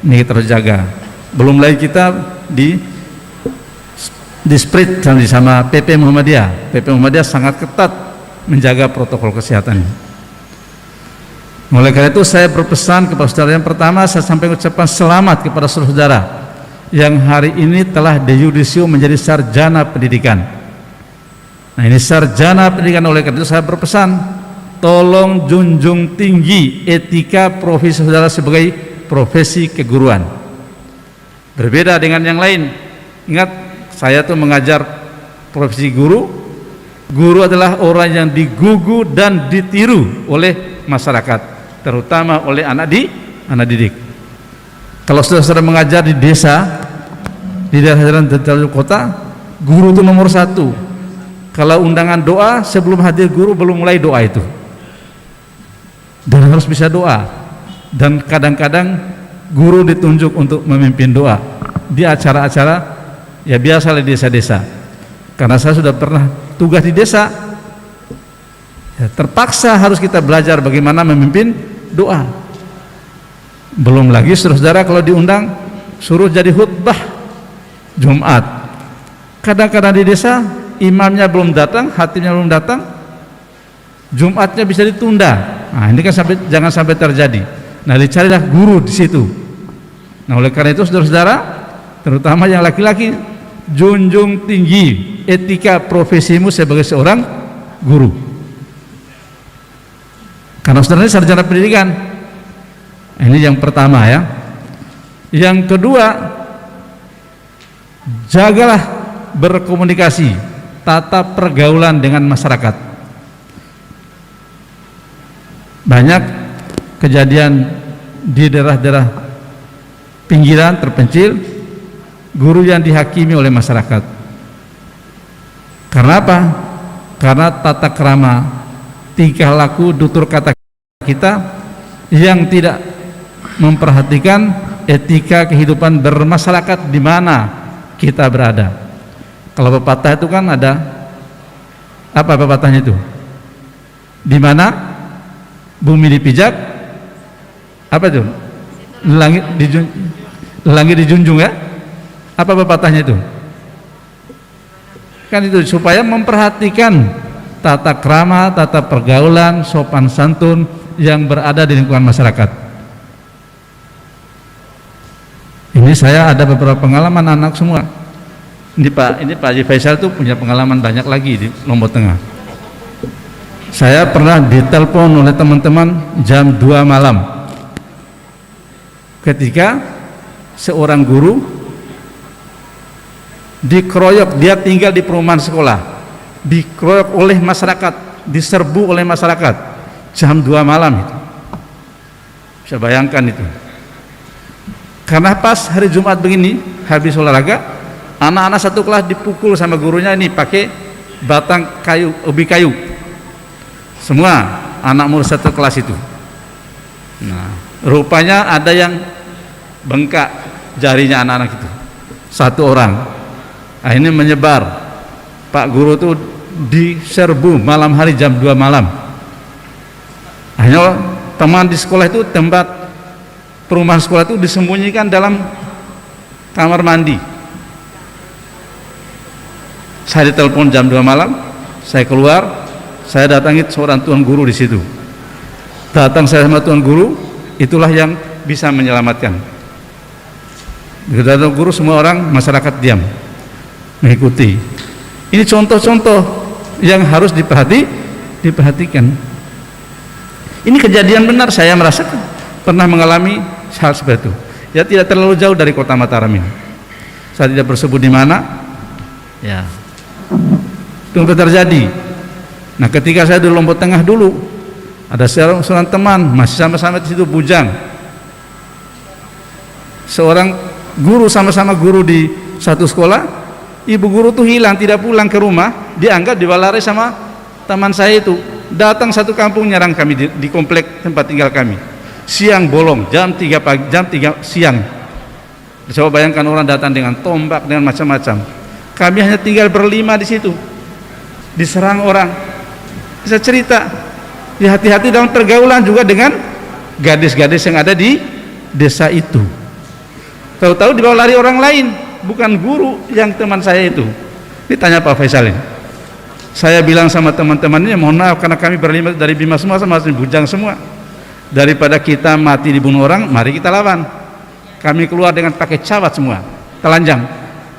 Ini kita harus jaga. Belum lagi kita di Sprit sama PP Muhammadiyah. PP Muhammadiyah sangat ketat menjaga protokol kesehatan. Oleh karena itu saya berpesan kepada saudara, yang pertama saya sampaikan ucapan selamat kepada seluruh saudara yang hari ini telah diyudisium menjadi sarjana pendidikan. Nah, ini sarjana pendidikan, oleh karena itu saya berpesan, tolong junjung tinggi etika profesi saudara sebagai profesi keguruan. Berbeda dengan yang lain. Ingat, saya tuh mengajar profesi guru. Guru adalah orang yang digugu dan ditiru oleh masyarakat, terutama oleh anak didik. Kalau saudara mengajar di desa, di daerah kota, guru itu nomor 1. Kalau undangan doa, sebelum hadir guru belum mulai doa itu, dan harus bisa doa. Dan kadang-kadang guru ditunjuk untuk memimpin doa di acara-acara ya biasa di desa-desa. Karena saya sudah pernah tugas di desa, ya, terpaksa harus kita belajar bagaimana memimpin doa. Belum lagi saudara kalau diundang suruh jadi khutbah Jumat. Kadang-kadang di desa imamnya belum datang, khatibnya belum datang, Jumatnya bisa ditunda. Nah, ini kan jangan sampai terjadi. Nah, dicarilah guru di situ. Nah, oleh karena itu saudara-saudara, terutama yang laki-laki, junjung tinggi etika profesimu sebagai seorang guru. Karena saudara ini sarjana pendidikan. Ini yang pertama ya. Yang kedua, jagalah berkomunikasi, tata pergaulan dengan masyarakat. Banyak kejadian di daerah-daerah pinggiran terpencil, guru yang dihakimi oleh masyarakat. Karena apa? Karena tata krama, tingkah laku, tutur kata kita yang tidak memperhatikan etika kehidupan bermasyarakat di mana kita berada. Kalau pepatah itu kan ada apa pepatahnya itu? Di mana bumi dipijak, apa itu? Langit dijunjung ya? Apa pepatahnya itu? Kan itu supaya memperhatikan tata krama, tata pergaulan, sopan santun yang berada di lingkungan masyarakat. Ini saya ada beberapa pengalaman anak semua. Ini Pak Haji Faisal itu punya pengalaman banyak lagi di Lombok Tengah. Saya pernah ditelepon oleh teman-teman jam 2 malam ketika seorang guru dikeroyok, dia tinggal di perumahan sekolah, dikeroyok oleh masyarakat, diserbu oleh masyarakat jam 2 malam itu. Bisa bayangkan itu. Karena pas hari Jumat begini, habis olahraga, anak-anak satu kelas dipukul sama gurunya, ini pakai batang kayu, ubi kayu. Semua anak murid satu kelas itu. Nah, rupanya ada yang bengkak jarinya anak-anak itu. Satu orang. Akhirnya menyebar. Pak guru itu diserbu malam hari jam 2 malam. Akhirnya teman di sekolah itu, tempat perumahan sekolah itu disembunyikan dalam kamar mandi. Saya ditelepon jam 2 malam, saya keluar, saya datangi seorang tuan guru di situ. Datang saya sama tuan guru, itulah yang bisa menyelamatkan. Begitu datang guru, semua orang masyarakat diam mengikuti. Ini contoh-contoh yang harus diperhatikan. Ini kejadian benar, saya merasakan, pernah mengalami hal seperti itu. Ya, tidak terlalu jauh dari kota Mataram ini. Saya tidak bersebut di mana. Ya, itu terjadi. Nah, ketika saya di Lombok Tengah dulu, ada seorang teman masih sama-sama di situ bujang. Seorang guru, sama-sama guru di satu sekolah, ibu guru tuh hilang, tidak pulang ke rumah, dianggap diwalarai sama teman saya itu. Datang satu kampung nyerang kami di komplek tempat tinggal kami. Siang bolong, jam 3 pagi, jam 3 siang. Coba bayangkan orang datang dengan tombak, dengan macam-macam. Kami hanya tinggal berlima di situ. Diserang orang. Bisa cerita. Ya, hati-hati dalam pergaulan juga dengan gadis-gadis yang ada di desa itu. Tahu-tahu dibawa lari orang lain, bukan guru yang teman saya itu. Ditanya Pak Faisal ini. Saya bilang sama teman-temannya, mohon maaf karena kami berlima dari Bima semua, sama bujang semua. Daripada kita mati dibunuh orang, mari kita lawan. Kami keluar dengan pakai cawat semua, telanjang,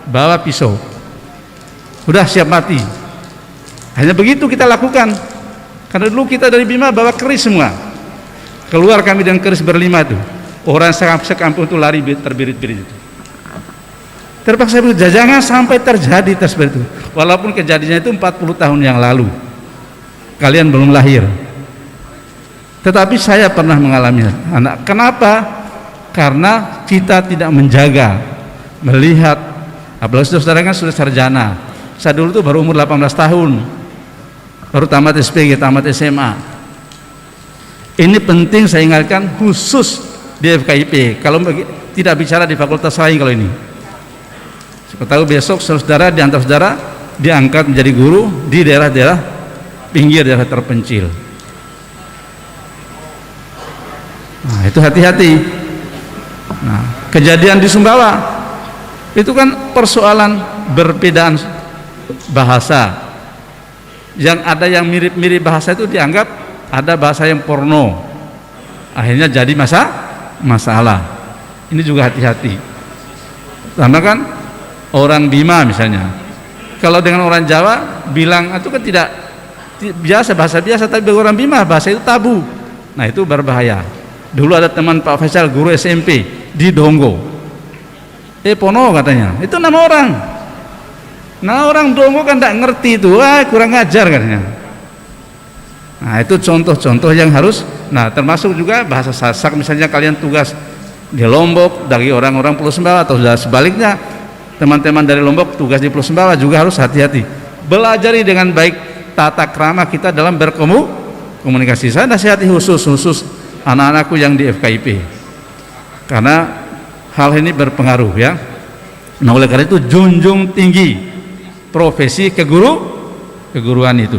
bawa pisau. Sudah siap mati. Hanya begitu kita lakukan. Karena dulu kita dari Bima bawa keris semua. Keluar kami dengan keris berlima itu. Orang sekampung itu lari terbirit-birit itu. Terpaksa jangan sampai terjadi seperti itu. Walaupun kejadiannya itu 40 tahun yang lalu. Kalian belum lahir. Tetapi saya pernah mengalami anak. Kenapa? Karena kita tidak menjaga, melihat. Apalagi saudara kan sudah sarjana. Saya dulu tuh baru umur 18 tahun. Baru tamat SPG, tamat SMA. Ini penting saya ingatkan khusus di FKIP. Kalau tidak bicara di fakultas lain kalau ini. Saya tahu besok saudara di antara saudara diangkat menjadi guru di daerah-daerah pinggir, daerah terpencil. Nah, itu hati-hati. Nah, kejadian di Sumbawa itu kan persoalan berbedaan bahasa. Yang ada yang mirip-mirip bahasa itu dianggap ada bahasa yang porno, akhirnya jadi masalah. Ini juga hati-hati. Karena kan orang Bima misalnya, kalau dengan orang Jawa bilang itu kan tidak biasa, bahasa biasa, tapi bagi orang Bima bahasa itu tabu. Nah itu berbahaya. Dulu ada teman Pak Faisal, guru SMP di Donggo, pono katanya, itu nama orang. Nah orang Donggo kan tidak ngerti itu, kurang ajar katanya. Nah itu contoh-contoh yang harus, nah termasuk juga bahasa Sasak, misalnya kalian tugas di Lombok dari orang-orang Pulau Sumbawa, atau sebaliknya teman-teman dari Lombok tugas di Pulau Sumbawa, juga harus hati-hati. Belajari dengan baik tata krama kita dalam berkomunikasi. Saya nasihati khusus anak-anakku yang di FKIP, karena hal ini berpengaruh ya. Nah oleh karena itu junjung tinggi profesi keguruan itu.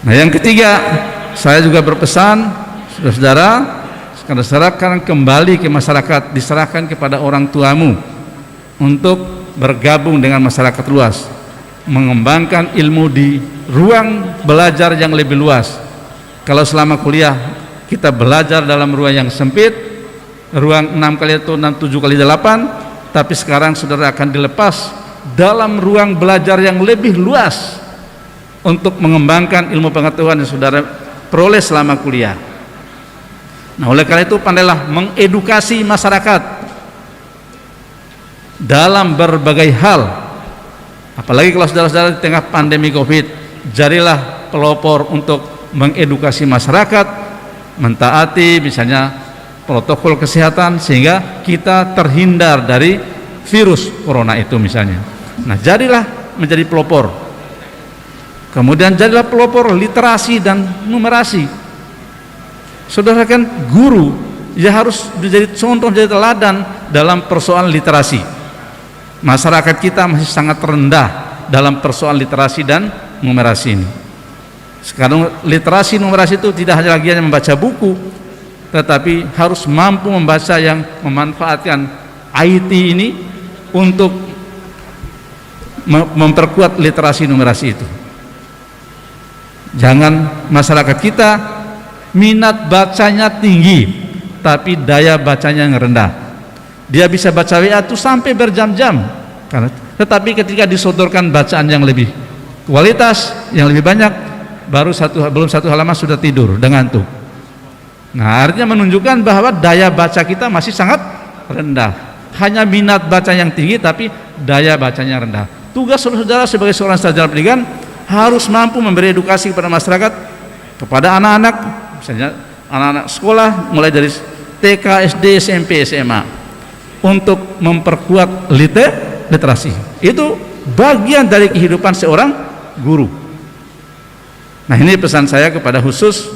Nah yang ketiga, saya juga berpesan saudara-saudara, sekarang kembali ke masyarakat, diserahkan kepada orang tuamu untuk bergabung dengan masyarakat luas, mengembangkan ilmu di ruang belajar yang lebih luas. Kalau selama kuliah kita belajar dalam ruang yang sempit, ruang 6x6, 7x8, tapi sekarang saudara akan dilepas dalam ruang belajar yang lebih luas untuk mengembangkan ilmu pengetahuan yang saudara peroleh selama kuliah. Nah oleh karena itu pandailah mengedukasi masyarakat dalam berbagai hal, apalagi kalau saudara-saudara di tengah pandemi COVID, jadilah pelopor untuk mengedukasi masyarakat mentaati misalnya protokol kesehatan, sehingga kita terhindar dari virus corona itu misalnya. Nah jadilah menjadi pelopor. Kemudian jadilah pelopor literasi dan numerasi. Saudara kan guru, ya harus menjadi contoh, menjadi teladan dalam persoalan literasi. Masyarakat kita masih sangat rendah dalam persoalan literasi dan numerasi ini. Sekarang literasi numerasi itu tidak hanya lagi membaca buku, tetapi harus mampu membaca yang memanfaatkan IT ini untuk memperkuat literasi numerasi itu. Jangan masyarakat kita minat bacanya tinggi tapi daya bacanya yang rendah. Dia bisa baca WA itu sampai berjam-jam, tetapi ketika disodorkan bacaan yang lebih kualitas, yang lebih banyak, belum satu halaman sudah tidur dengan ngantuk. Nah artinya menunjukkan bahwa daya baca kita masih sangat rendah. Hanya minat baca yang tinggi tapi daya bacanya rendah. Tugas saudara sebagai seorang sarjana pendidikan harus mampu memberi edukasi kepada masyarakat, kepada anak-anak, misalnya anak-anak sekolah mulai dari TK, SD, SMP, SMA, untuk memperkuat literasi. Itu bagian dari kehidupan seorang guru. Nah ini pesan saya kepada khusus.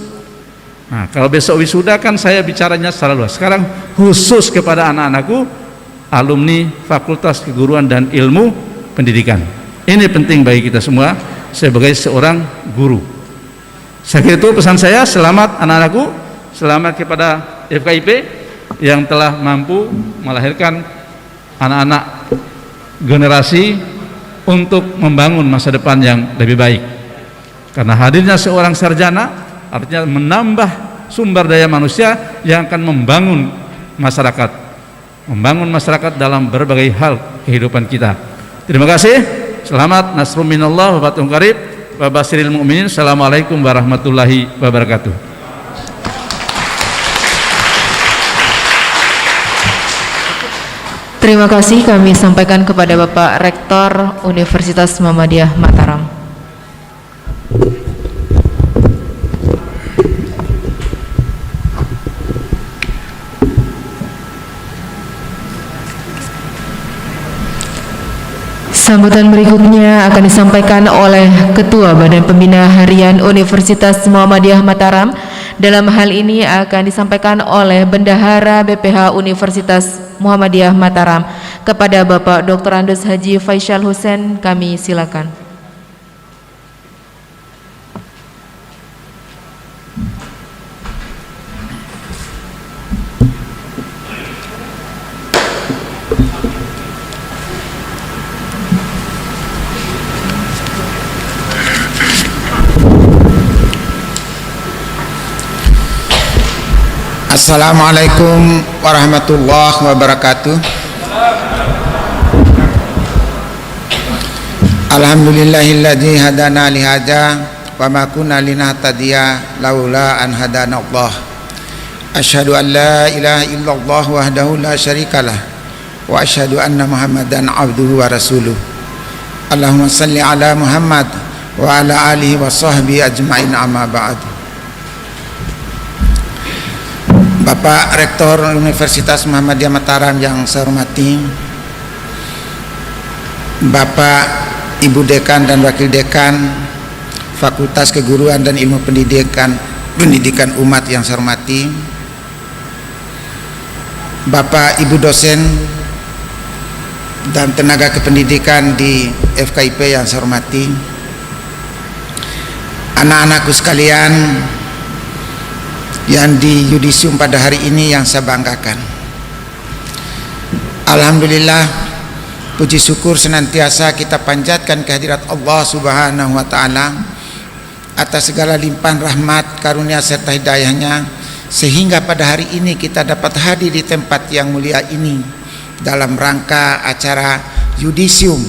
Nah kalau besok wisuda kan saya bicaranya secara luas. Sekarang khusus kepada anak-anakku, alumni Fakultas Keguruan dan Ilmu Pendidikan. Ini penting bagi kita semua sebagai seorang guru. Saya kira itu pesan saya. Selamat anak-anakku, selamat kepada FKIP yang telah mampu melahirkan anak-anak generasi untuk membangun masa depan yang lebih baik. Karena hadirnya seorang sarjana artinya menambah sumber daya manusia yang akan membangun masyarakat dalam berbagai hal kehidupan kita. Terima kasih. Selamat nasrun minallah wa fathun qarib wa basyiril mu'minin. Assalamualaikum warahmatullahi wabarakatuh. Terima kasih kami sampaikan kepada Bapak Rektor Universitas Muhammadiyah Mataram. Sambutan berikutnya akan disampaikan oleh Ketua Badan Pembina Harian Universitas Muhammadiyah Mataram. Dalam hal ini akan disampaikan oleh Bendahara BPH Universitas Muhammadiyah Mataram. Kepada Bapak Dr. Andes Haji Faisal Hussein, kami silakan. Assalamualaikum warahmatullahi wabarakatuh. Alhamdulillahilladzi hadana li hadza wa ma kunna linahtadiya laula an hadana Allah. Asyhadu an la ilaha illallah wahdahu la syarikalah wa asyhadu anna Muhammadan abduhu wa rasuluh. Allahumma salli ala Muhammad wa ala alihi wa sahbihi ajma'in, amma ba'd. Bapak Rektor Universitas Muhammadiyah Mataram yang saya hormati, Bapak Ibu Dekan dan Wakil Dekan Fakultas Keguruan dan Ilmu Pendidikan Umat yang saya hormati, Bapak Ibu dosen dan tenaga kependidikan di FKIP yang saya hormati, anak-anakku sekalian yang di yudisium pada hari ini yang saya banggakan. Alhamdulillah, puji syukur senantiasa kita panjatkan kehadirat Allah Subhanahu wa taala atas segala limpahan rahmat, karunia serta hidayahnya, sehingga pada hari ini kita dapat hadir di tempat yang mulia ini dalam rangka acara yudisium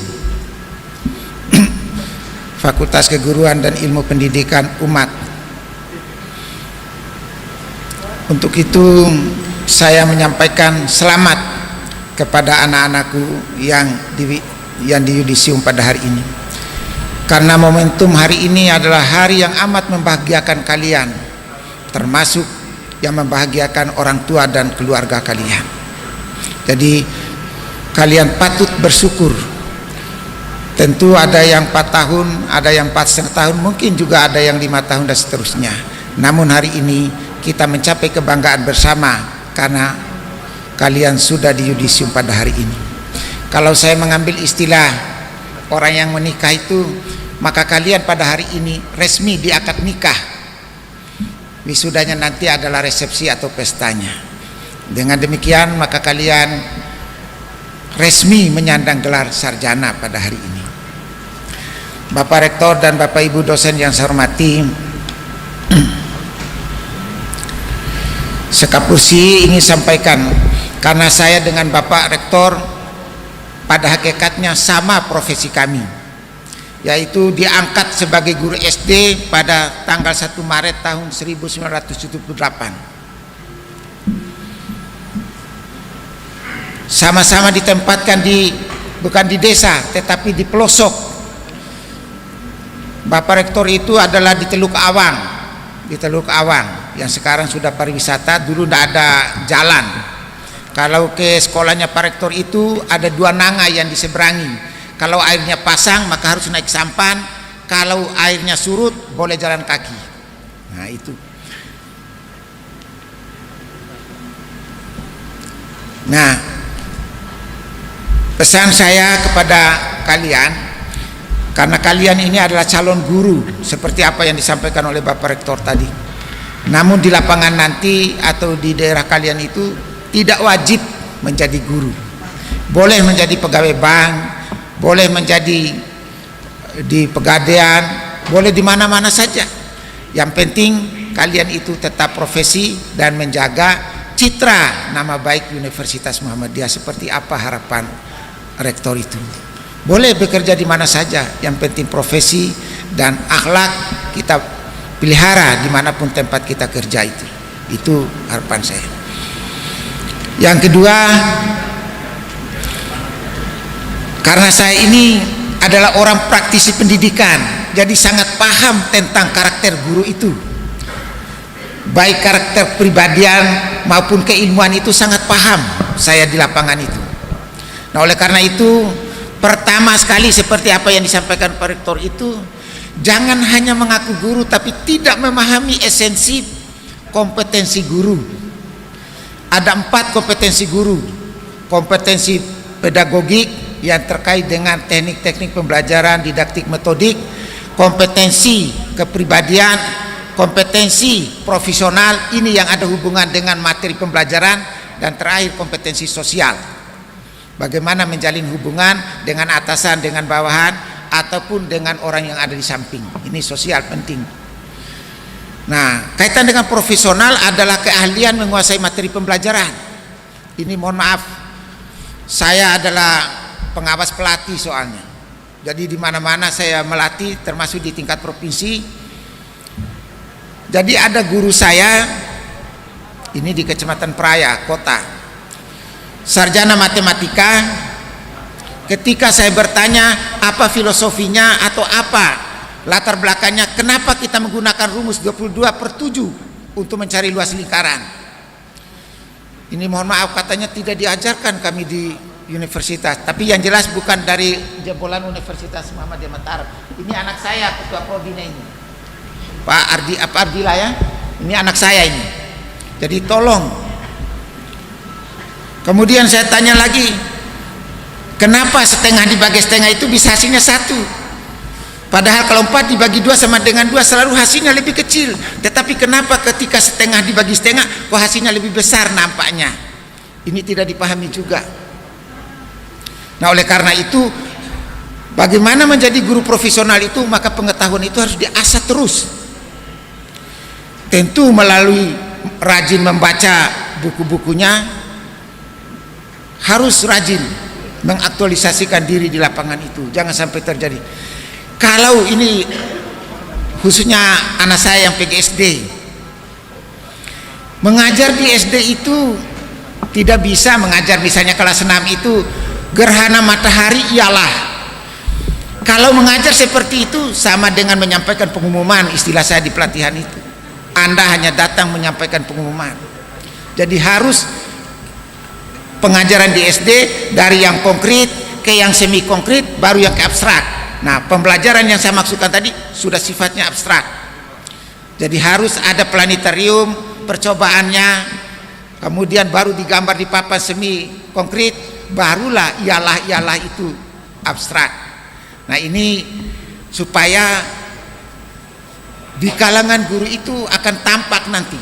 Fakultas Keguruan dan Ilmu Pendidikan Umat. Untuk itu saya menyampaikan selamat kepada anak-anakku yang di yudisium pada hari ini, karena momentum hari ini adalah hari yang amat membahagiakan kalian, termasuk yang membahagiakan orang tua dan keluarga kalian. Jadi kalian patut bersyukur. Tentu ada yang 4 tahun, ada yang 4,5 tahun, mungkin juga ada yang 5 tahun dan seterusnya. Namun hari ini kita mencapai kebanggaan bersama karena kalian sudah di yudisium pada hari ini. Kalau saya mengambil istilah orang yang menikah itu, maka kalian pada hari ini resmi di akad nikah. Wisudanya nanti adalah resepsi atau pestanya. Dengan demikian maka kalian resmi menyandang gelar sarjana pada hari ini. Bapak Rektor dan Bapak Ibu dosen yang saya hormati, sekapursi ingin sampaikan, karena saya dengan Bapak Rektor pada hakikatnya sama profesi kami, yaitu diangkat sebagai guru SD pada tanggal 1 Maret tahun 1978. Sama-sama ditempatkan bukan di desa tetapi di pelosok. Bapak Rektor itu adalah di Teluk Awang yang sekarang sudah pariwisata. Dulu tidak ada jalan. Kalau ke sekolahnya Pak Rektor itu ada 2 nanga yang diseberangi. Kalau airnya pasang maka harus naik sampan, kalau airnya surut boleh jalan kaki. Nah itu. Nah, pesan saya kepada kalian, karena kalian ini adalah calon guru seperti apa yang disampaikan oleh Bapak Rektor tadi. Namun di lapangan nanti atau di daerah kalian itu tidak wajib menjadi guru. Boleh menjadi pegawai bank, boleh menjadi di pegadaian, boleh di mana-mana saja. Yang penting kalian itu tetap profesi dan menjaga citra nama baik Universitas Muhammadiyah seperti apa harapan Rektor itu. Boleh bekerja di mana saja, yang penting profesi dan akhlak kita pelihara dimanapun tempat kita kerja itu. Itu harapan saya. Yang kedua, karena saya ini adalah orang praktisi pendidikan, jadi sangat paham tentang karakter guru itu, baik karakter kepribadian maupun keilmuan itu sangat paham saya di lapangan itu. Nah oleh karena itu, pertama sekali seperti apa yang disampaikan Pak Rektor itu, jangan hanya mengaku guru tapi tidak memahami esensi kompetensi guru. Ada 4 kompetensi guru. Kompetensi pedagogik yang terkait dengan teknik-teknik pembelajaran, didaktik metodik, kompetensi kepribadian, kompetensi profesional, ini yang ada hubungan dengan materi pembelajaran, dan terakhir kompetensi sosial. Bagaimana menjalin hubungan dengan atasan, dengan bawahan, ataupun dengan orang yang ada di samping. Ini sosial penting. Nah, kaitan dengan profesional adalah keahlian menguasai materi pembelajaran. Ini mohon maaf, saya adalah pengawas pelatih soalnya. Jadi di mana-mana saya melatih, termasuk di tingkat provinsi. Jadi ada guru saya, ini di Kecamatan Praia, kota, sarjana matematika. Ketika saya bertanya apa filosofinya atau apa latar belakangnya, kenapa kita menggunakan rumus 22/7 untuk mencari luas lingkaran, ini mohon maaf katanya tidak diajarkan kami di universitas. Tapi yang jelas bukan dari jebolan Universitas Muhammadiyah Mataram. Ini anak saya, ketua prodinya ini, Pak Ardila ya, ini anak saya ini. Jadi tolong. Kemudian saya tanya lagi, kenapa setengah dibagi setengah itu bisa hasilnya 1? Padahal kalau 4 dibagi 2 sama dengan 2 selalu hasilnya lebih kecil. Tetapi kenapa ketika setengah dibagi setengah kok hasilnya lebih besar nampaknya? Ini tidak dipahami juga. Nah, oleh karena itu, bagaimana menjadi guru profesional itu, maka pengetahuan itu harus diasah terus. Tentu melalui rajin membaca buku-bukunya, harus rajin mengaktualisasikan diri di lapangan itu. Jangan sampai terjadi. Kalau ini khususnya anak saya yang PGSD, mengajar di SD itu tidak bisa mengajar misalnya kelas 6 itu gerhana matahari ialah. Kalau mengajar seperti itu sama dengan menyampaikan pengumuman, istilah saya di pelatihan itu. Anda hanya datang menyampaikan pengumuman. Jadi harus pengajaran di SD dari yang konkret ke yang semi konkret, baru yang ke abstrak. Nah, pembelajaran yang saya maksudkan tadi sudah sifatnya abstrak. Jadi harus ada planetarium percobaannya, kemudian baru digambar di papan semi konkret, barulah ialah itu abstrak. Nah, ini supaya di kalangan guru itu akan tampak nanti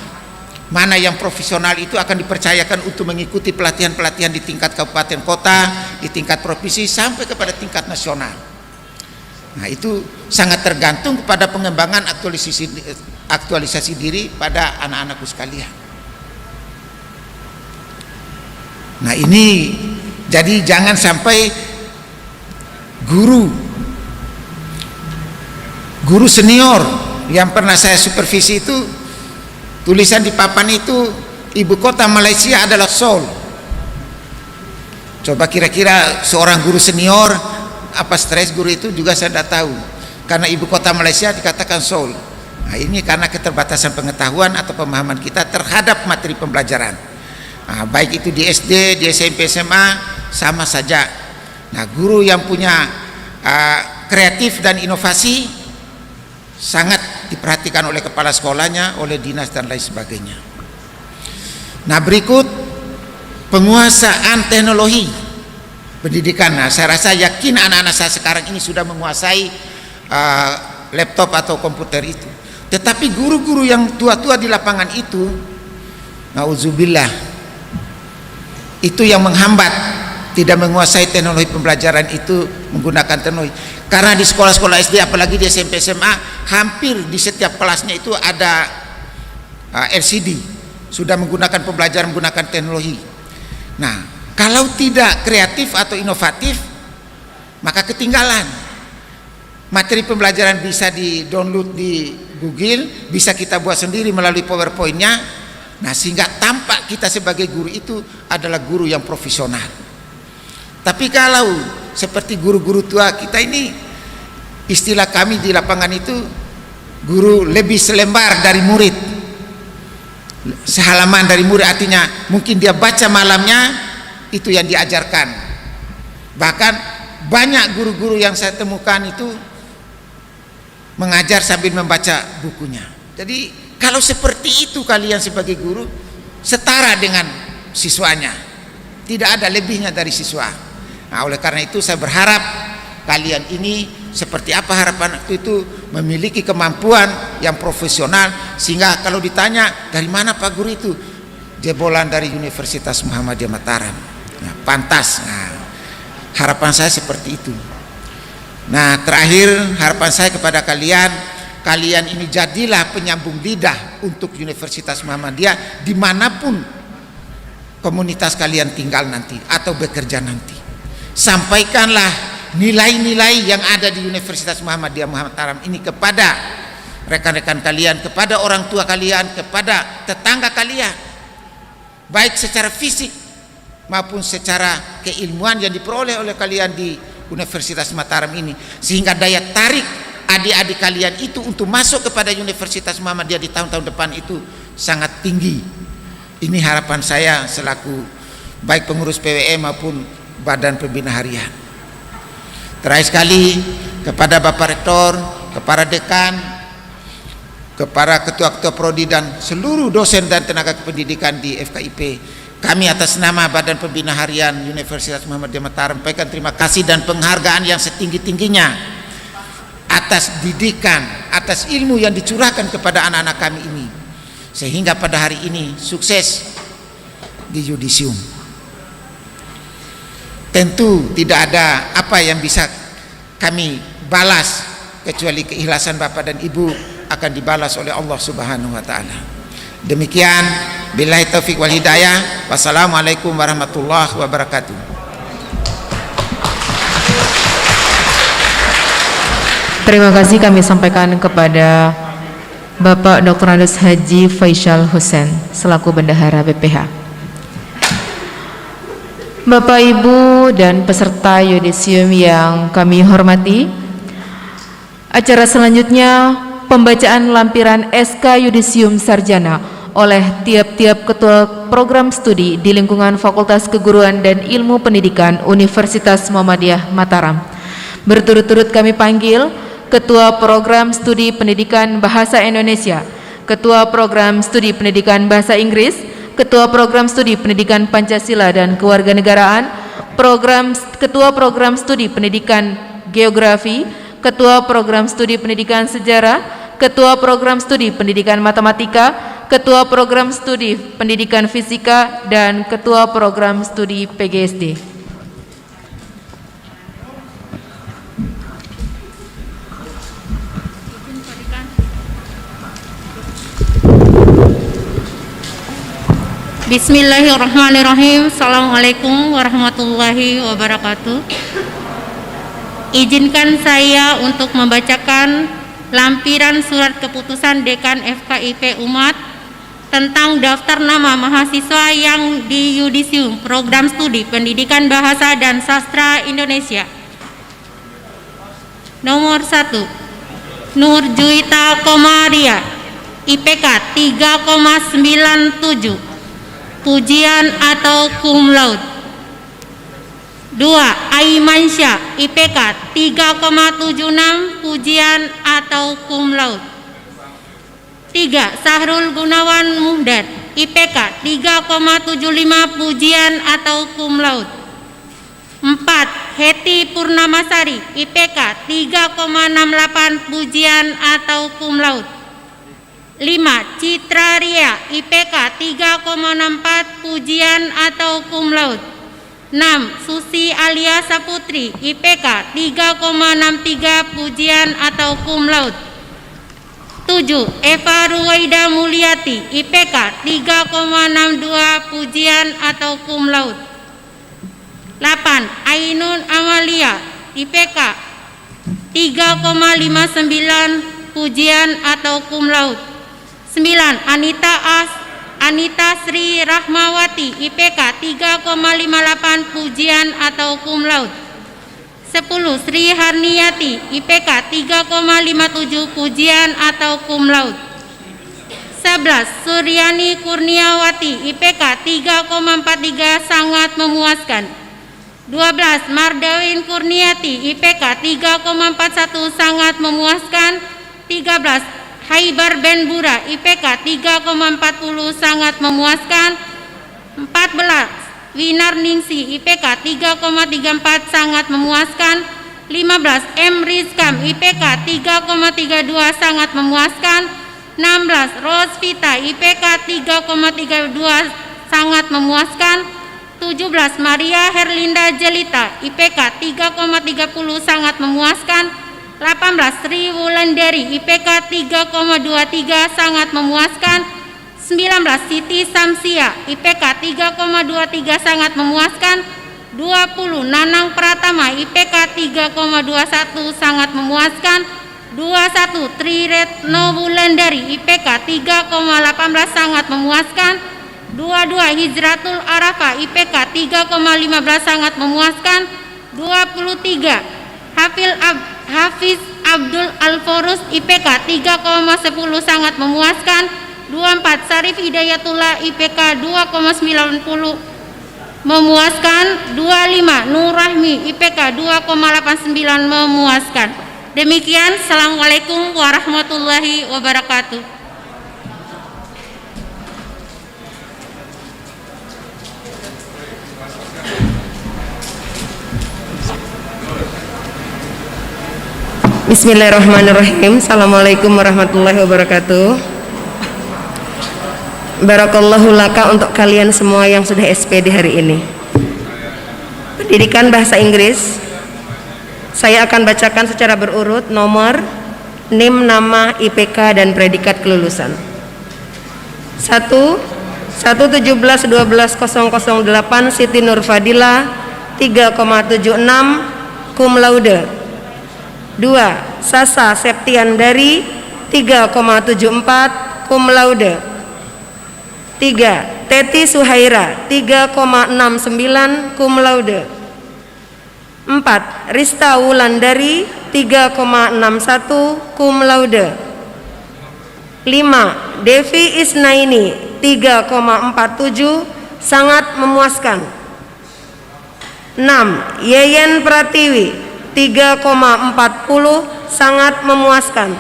mana yang profesional itu akan dipercayakan untuk mengikuti pelatihan-pelatihan di tingkat kabupaten kota, di tingkat provinsi sampai kepada tingkat nasional. Nah, itu sangat tergantung kepada pengembangan aktualisasi diri pada anak-anakku sekalian. Nah, ini jadi jangan sampai guru senior yang pernah saya supervisi itu, tulisan di papan itu ibu kota Malaysia adalah Seoul. Coba kira-kira seorang guru senior apa stres guru itu juga saya tidak tahu, karena ibu kota Malaysia dikatakan Seoul. Nah, ini karena keterbatasan pengetahuan atau pemahaman kita terhadap materi pembelajaran. Nah, baik itu di SD, di SMP, SMA sama saja. Nah, guru yang punya kreatif dan inovasi sangat diperhatikan oleh kepala sekolahnya, oleh dinas dan lain sebagainya. Nah, berikut penguasaan teknologi pendidikan. Nah, saya rasa yakin anak-anak saya sekarang ini sudah menguasai laptop atau komputer itu. Tetapi guru-guru yang tua-tua di lapangan itu, nauzubillah, itu yang menghambat tidak menguasai teknologi pembelajaran itu, menggunakan teknologi. Karena di sekolah-sekolah SD apalagi di SMP SMA, hampir di setiap kelasnya itu ada LCD, sudah menggunakan pembelajaran menggunakan teknologi. Nah, kalau tidak kreatif atau inovatif, maka ketinggalan. Materi pembelajaran bisa di-download di Google, bisa kita buat sendiri melalui PowerPoint-nya. Nah, sehingga tampak kita sebagai guru itu adalah guru yang profesional. Tapi kalau seperti guru-guru tua kita ini, istilah kami di lapangan itu, guru lebih selembar dari murid, sehalaman dari murid, artinya mungkin dia baca malamnya itu yang diajarkan. Bahkan banyak guru-guru yang saya temukan itu mengajar sambil membaca bukunya. Jadi kalau seperti itu kalian sebagai guru setara dengan siswanya, tidak ada lebihnya dari siswa. Nah, oleh karena itu saya berharap kalian ini seperti apa harapan itu memiliki kemampuan yang profesional, sehingga kalau ditanya dari mana Pak Guru itu, jebolan dari Universitas Muhammadiyah Mataram. Nah, pantas. Nah, harapan saya seperti itu. Nah, terakhir harapan saya kepada kalian, kalian ini jadilah penyambung lidah untuk Universitas Muhammadiyah dimanapun komunitas kalian tinggal nanti atau bekerja nanti. Sampaikanlah nilai-nilai yang ada di Universitas Muhammadiyah Mataram ini kepada rekan-rekan kalian, kepada orang tua kalian, kepada tetangga kalian, baik secara fisik maupun secara keilmuan yang diperoleh oleh kalian di Universitas Mataram ini, sehingga daya tarik adik-adik kalian itu untuk masuk kepada Universitas Muhammadiyah di tahun-tahun depan itu sangat tinggi. Ini harapan saya selaku baik pengurus PWE maupun Badan Pembina Harian. Terakhir sekali kepada Bapak Rektor, kepada Dekan, kepada Ketua-Ketua Prodi dan seluruh dosen dan tenaga kependidikan di FKIP, kami atas nama Badan Pembina Harian Universitas Muhammadiyah Mataram sampaikan terima kasih dan penghargaan yang setinggi-tingginya atas didikan, atas ilmu yang dicurahkan kepada anak-anak kami ini, sehingga pada hari ini sukses di yudisium. Tentu tidak ada apa yang bisa kami balas kecuali keikhlasan Bapak dan Ibu akan dibalas oleh Allah Subhanahu wa taala. Demikian, billahi taufik wal hidayah. Wassalamualaikum warahmatullahi wabarakatuh. Terima kasih kami sampaikan kepada Bapak Dr. Andes Haji Faisal Hussein selaku Bendahara BPH. Bapak, Ibu, dan peserta yudisium yang kami hormati, acara selanjutnya pembacaan lampiran SK Yudisium Sarjana oleh tiap-tiap ketua program studi di lingkungan Fakultas Keguruan dan Ilmu Pendidikan Universitas Muhammadiyah Mataram. Berturut-turut kami panggil Ketua Program Studi Pendidikan Bahasa Indonesia, Ketua Program Studi Pendidikan Bahasa Inggris, Ketua Program Studi Pendidikan Pancasila dan Kewarganegaraan, Ketua Program Studi Pendidikan Geografi, Ketua Program Studi Pendidikan Sejarah, Ketua Program Studi Pendidikan Matematika, Ketua Program Studi Pendidikan Fisika, dan Ketua Program Studi PGSD. Bismillahirrahmanirrahim. Assalamualaikum warahmatullahi wabarakatuh. Izinkan saya untuk membacakan lampiran surat keputusan Dekan FKIP Umat tentang daftar nama mahasiswa yang di yudisium Program Studi Pendidikan Bahasa dan Sastra Indonesia. Nomor 1, Nur Juwita Komaria, IPK 3,97, pujian atau cum laude. 2. Aimansyah, IPK 3,76, pujian atau cum laude. 3. Sahrul Gunawan Muhdad, IPK 3,75, pujian atau cum laude. 4. Heti Purnamasari, IPK 3,68, pujian atau cum laude. 5. Citra Ria, IPK 3,64, pujian atau cum laude. 6. Susi Alia Saputri, IPK 3,63, pujian atau cum laude. 7. Eva Ruwaida Mulyati, IPK 3,62, pujian atau cum laude. 8. Ainun Amalia, IPK 3,59, pujian atau cum laude. 9. Anita Sri Rahmawati, IPK 3,58, pujian atau cum laude. 10. Sri Harniyati, IPK 3,57, pujian atau cum laude. 11. Suryani Kurniawati, IPK 3,43, sangat memuaskan. 12. Mardawin Kurniati, IPK 3,41, sangat memuaskan. 13. Haibar Ben Bura, IPK 3,40, sangat memuaskan. 14. Winar Ningsi, IPK 3,34, sangat memuaskan. 15. M. Rizkam, IPK 3,32, sangat memuaskan. 16. Rosvita, IPK 3,32, sangat memuaskan. 17. Maria Herlinda Jelita, IPK 3,30, sangat memuaskan. 18 Sri Wulandari IPK 3,23 sangat memuaskan. 19 Siti Samsia IPK 3,23 sangat memuaskan. 20 Nanang Pratama IPK 3,21 sangat memuaskan. 21 Tri Retno Wulandari IPK 3,18 sangat memuaskan. 22 Hijratul Arafah IPK 3,15 sangat memuaskan. 23 Hafiz Abdul Al-Forus IPK 3,10 sangat memuaskan. 24 Sarif Hidayatullah IPK 2,90 memuaskan. 25 Nur Rahmi IPK 2,89 memuaskan. Demikian, Assalamualaikum warahmatullahi wabarakatuh. Bismillahirrahmanirrahim. Assalamualaikum warahmatullahi wabarakatuh. Barakallahu laka untuk kalian semua yang sudah SP di hari ini. Pendidikan bahasa Inggris. Saya akan bacakan secara berurut nomor, NIM, nama, IPK dan predikat kelulusan. 1 1/17/12/008 Siti Nur Fadila 3,76 cum laude. 2 Sasa Septiandari 3,74 cum laude. 3 Teti Suhaira 3,69 cum laude. 4 Rista Wulandari 3,61 cum laude. 5 Devi Isnaini 3,47 sangat memuaskan. 6 Yeyen Pratiwi 3,40 sangat memuaskan.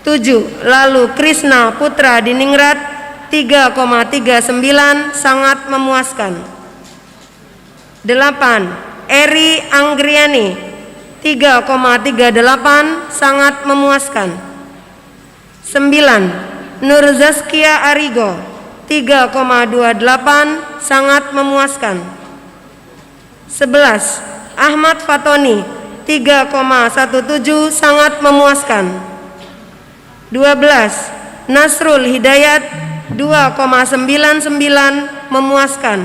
7 Lalu Krisna Putra Diningrat 3,39 sangat memuaskan. 8 Eri Anggriani 3,38 sangat memuaskan. 9 Nur Zaskia Arigo 3,28 sangat memuaskan. 11 Ahmad Fatoni 3,17 sangat memuaskan. 12 Nasrul Hidayat 2,99 memuaskan.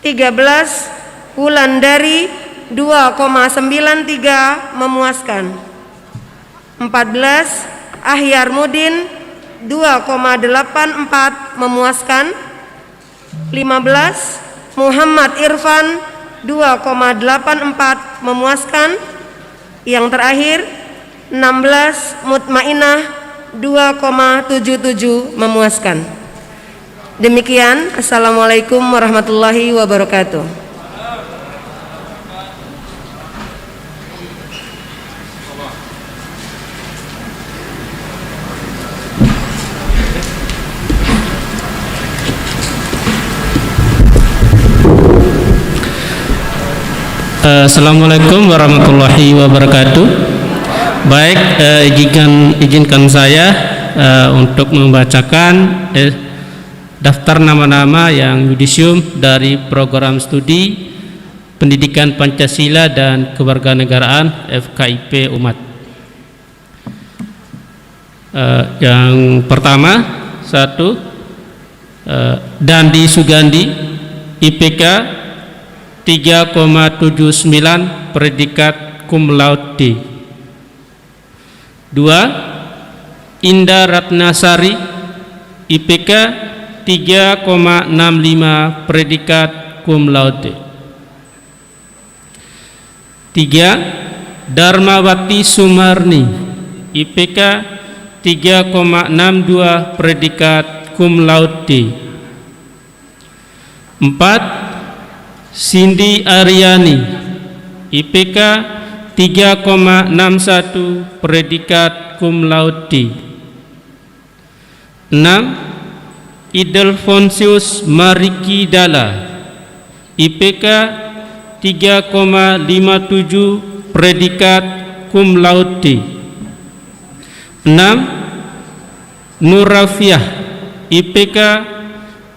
13 Wulandari 2,93 memuaskan. 14 Ahyar Mudin 2,84 memuaskan. 15 Muhammad Irfan 2,84 memuaskan. Yang terakhir 16 Mutmainah 2,77 memuaskan. Demikian, Assalamualaikum warahmatullahi wabarakatuh. Assalamualaikum warahmatullahi wabarakatuh. Baik, izinkan saya untuk membacakan daftar nama-nama yang yudisium dari program studi Pendidikan Pancasila dan Kewarganegaraan FKIP Umat. Yang pertama, 1 Dandi Sugandi IPK 3,79 predikat cum laude. 2 Indah Ratnasari IPK 3,65 predikat cum laude. 3 Darmawati Sumarni IPK 3,62 predikat cum laude. 4 Cindy Aryani IPK 3,61 predikat cum laude. 6 Idelfonsius Mariki Dalla IPK 3,57 predikat cum laude. 6 Nurafiah IPK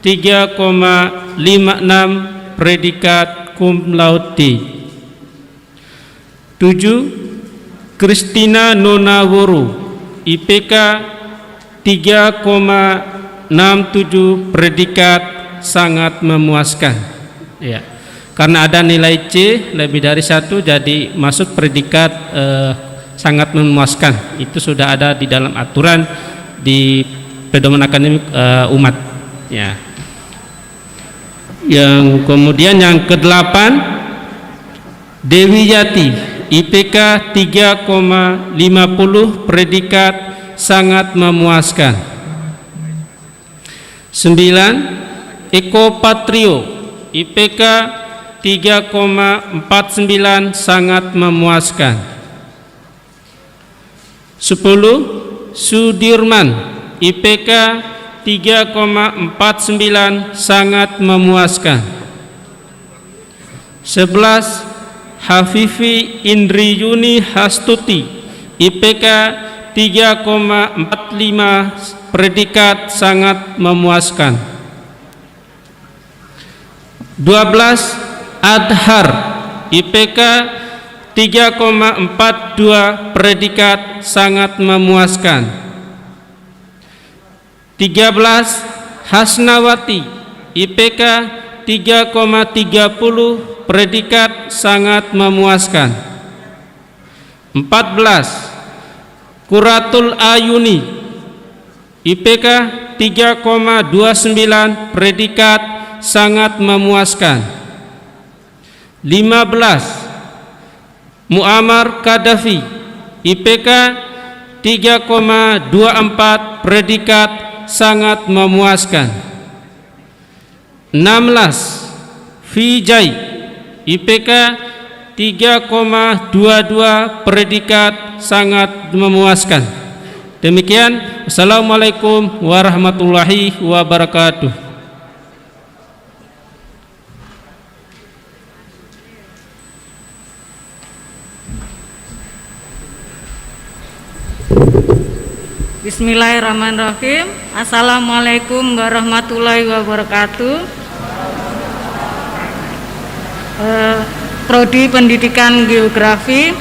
3,56 predikat cum laude. 7. Kristina Nonaworo, IPK 3,67, predikat sangat memuaskan. Ya. Karena ada nilai C lebih dari 1, jadi masuk predikat sangat memuaskan. Itu sudah ada di dalam aturan di pedoman akademik umat. Ya. Yang kemudian yang ke-8, Dewi Yati, IPK 3,50, predikat sangat memuaskan. 9. Eko Patrio, IPK 3,49, sangat memuaskan. 10. Sudirman, IPK 3,49, sangat memuaskan. 11. Hafifi Indriyuni Hastuti, IPK 3,45, predikat sangat memuaskan. 12. Adhar, IPK 3,42, predikat sangat memuaskan. 13. Hasnawati, IPK 3,30, predikat sangat memuaskan. 14. Quratul Ayuni, IPK 3,29, predikat sangat memuaskan. 15. Muammar Qaddafi, IPK 3,24, predikat sangat memuaskan. 16. Vijay, IPK 3,22, predikat sangat memuaskan. Demikian. Assalamualaikum warahmatullahi wabarakatuh. Bismillahirrahmanirrahim. Assalamualaikum warahmatullahi wabarakatuh. Prodi Pendidikan Geografi,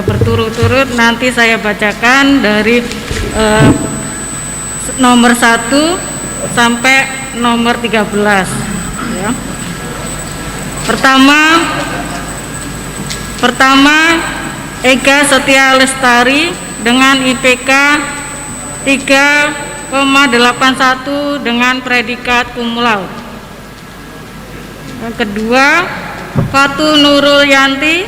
berturut-turut nanti saya bacakan dari nomor 1 sampai nomor 13 ya. Pertama Ega Setia Lestari dengan IPK 3,81 dengan predikat cum laude. Yang kedua, Fatu Nurul Yanti,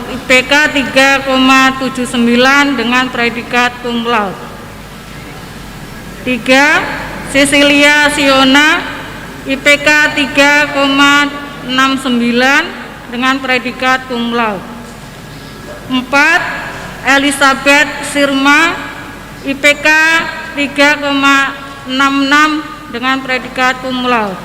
IPK 3,79 dengan predikat cum laude. 3. Cecilia Siona, IPK 3,69 dengan predikat cum laude. 4. Elizabeth Sirma, IPK 3,66 dengan predikat cum laude.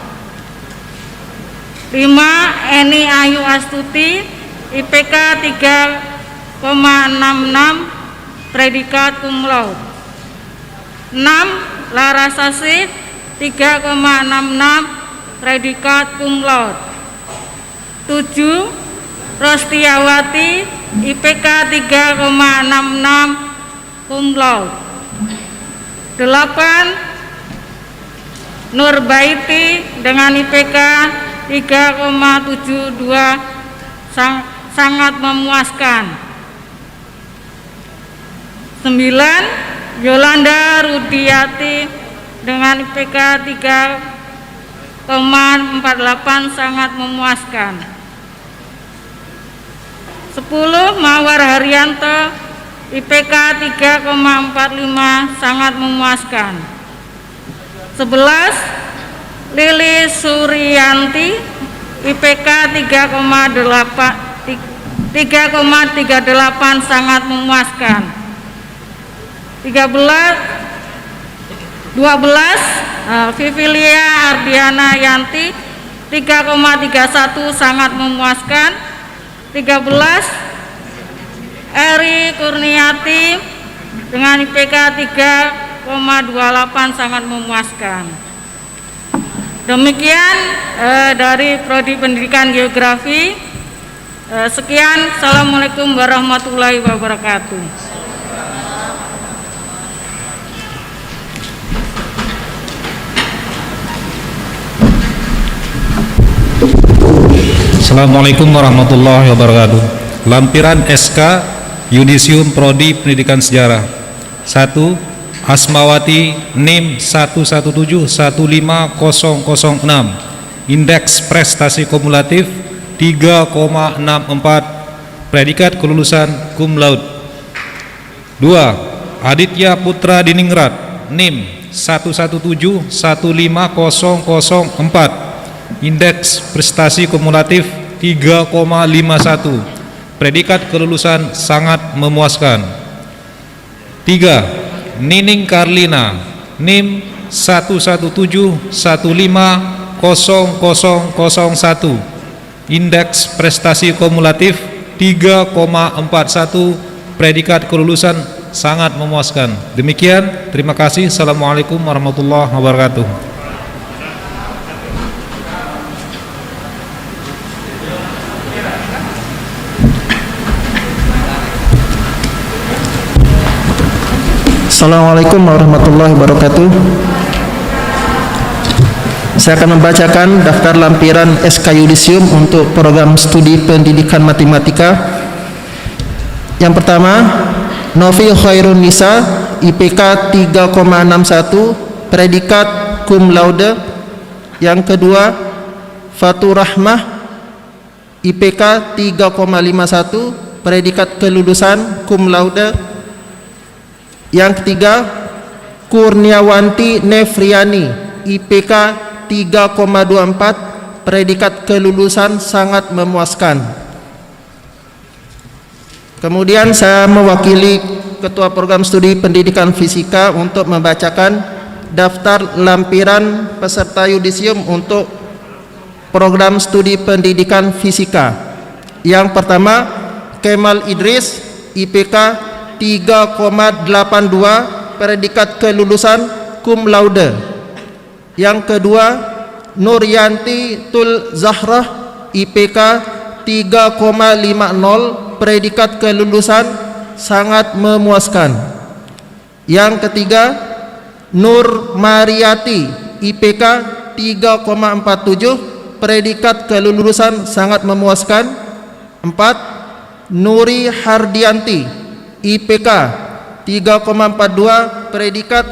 5. Eni Ayu Astuti, IPK 3,66, predikat cum laude. 6. Larasasi 3,66, predikat cum laude. 7. Rostiawati, IPK 3,66, cum laude. 8. Nurbaiti dengan IPK 3,72 sangat memuaskan. 9. Yolanda Rudiati dengan IPK 3,48 sangat memuaskan. 10. Mawar Haryanto, IPK 3,45 sangat memuaskan. 11. Lili Suryanti, IPK 3,38 sangat memuaskan. 12. Vivilia Ardiana Yanti, 3,31 sangat memuaskan. 13. Eri Kurniati dengan IPK 3,28 sangat memuaskan. Demikian dari Prodi Pendidikan Geografi. Sekian, Assalamualaikum warahmatullahi wabarakatuh. Assalamualaikum warahmatullahi wabarakatuh. Lampiran SK Yudisium Prodi Pendidikan Sejarah. 1. Asmawati NIM 117150006. Indeks prestasi kumulatif 3,64. Predikat kelulusan cum laude. 2. Aditya Putra Diningrat NIM 117150004. Indeks prestasi kumulatif 3,51. Predikat kelulusan sangat memuaskan. 3. Nining Karlina NIM 117150001. Indeks prestasi kumulatif 3,41. Predikat kelulusan sangat memuaskan. Demikian, terima kasih. Assalamualaikum warahmatullahi wabarakatuh. Assalamualaikum warahmatullahi wabarakatuh. Saya akan membacakan daftar lampiran SK Yudisium untuk program studi pendidikan matematika. Yang pertama, Novi Khairun Nisa, IPK 3,61, predikat cum laude. Yang kedua, Fatur Rahmah, IPK 3,51, predikat kelulusan cum laude. Yang ketiga, Kurniawanti Nefriani, IPK 3,24, predikat kelulusan sangat memuaskan. Kemudian saya mewakili Ketua Program Studi Pendidikan Fisika untuk membacakan daftar lampiran peserta yudisium untuk Program Studi Pendidikan Fisika. Yang pertama, Kemal Idris, IPK 3,82, predikat kelulusan cum laude. Yang kedua, Nuryanti Tul Zahrah, IPK 3,50, predikat kelulusan sangat memuaskan. Yang ketiga, Nur Mariati, IPK 3,47, predikat kelulusan sangat memuaskan. 4. Nuri Hardianti, IPK 3,42, predikat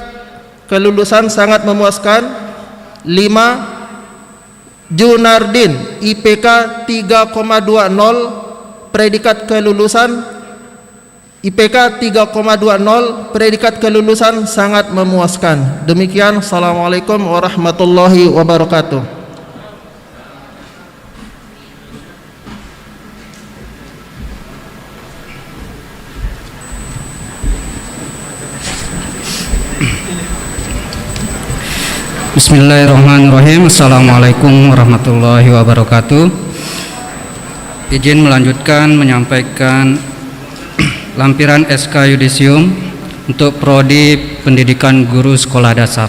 kelulusan sangat memuaskan. 5. Junardin, IPK 3,20, predikat kelulusan IPK 3,20, predikat kelulusan sangat memuaskan. Demikian, Assalamualaikum warahmatullahi wabarakatuh. Bismillahirrahmanirrahim. Assalamualaikum warahmatullahi wabarakatuh. Izin melanjutkan menyampaikan lampiran SK Yudisium untuk Prodi Pendidikan Guru Sekolah Dasar.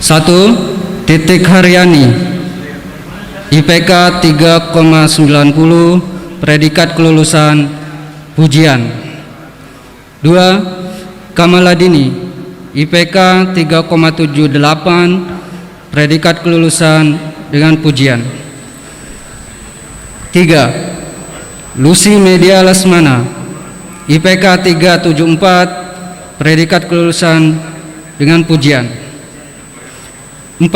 1. Titik Haryani, IPK 3,90, predikat kelulusan pujian. 2. Kamaladini, IPK 3,78, predikat kelulusan dengan pujian. 3. Lucy Media Lesmana, IPK 3,74, predikat kelulusan dengan pujian. 4.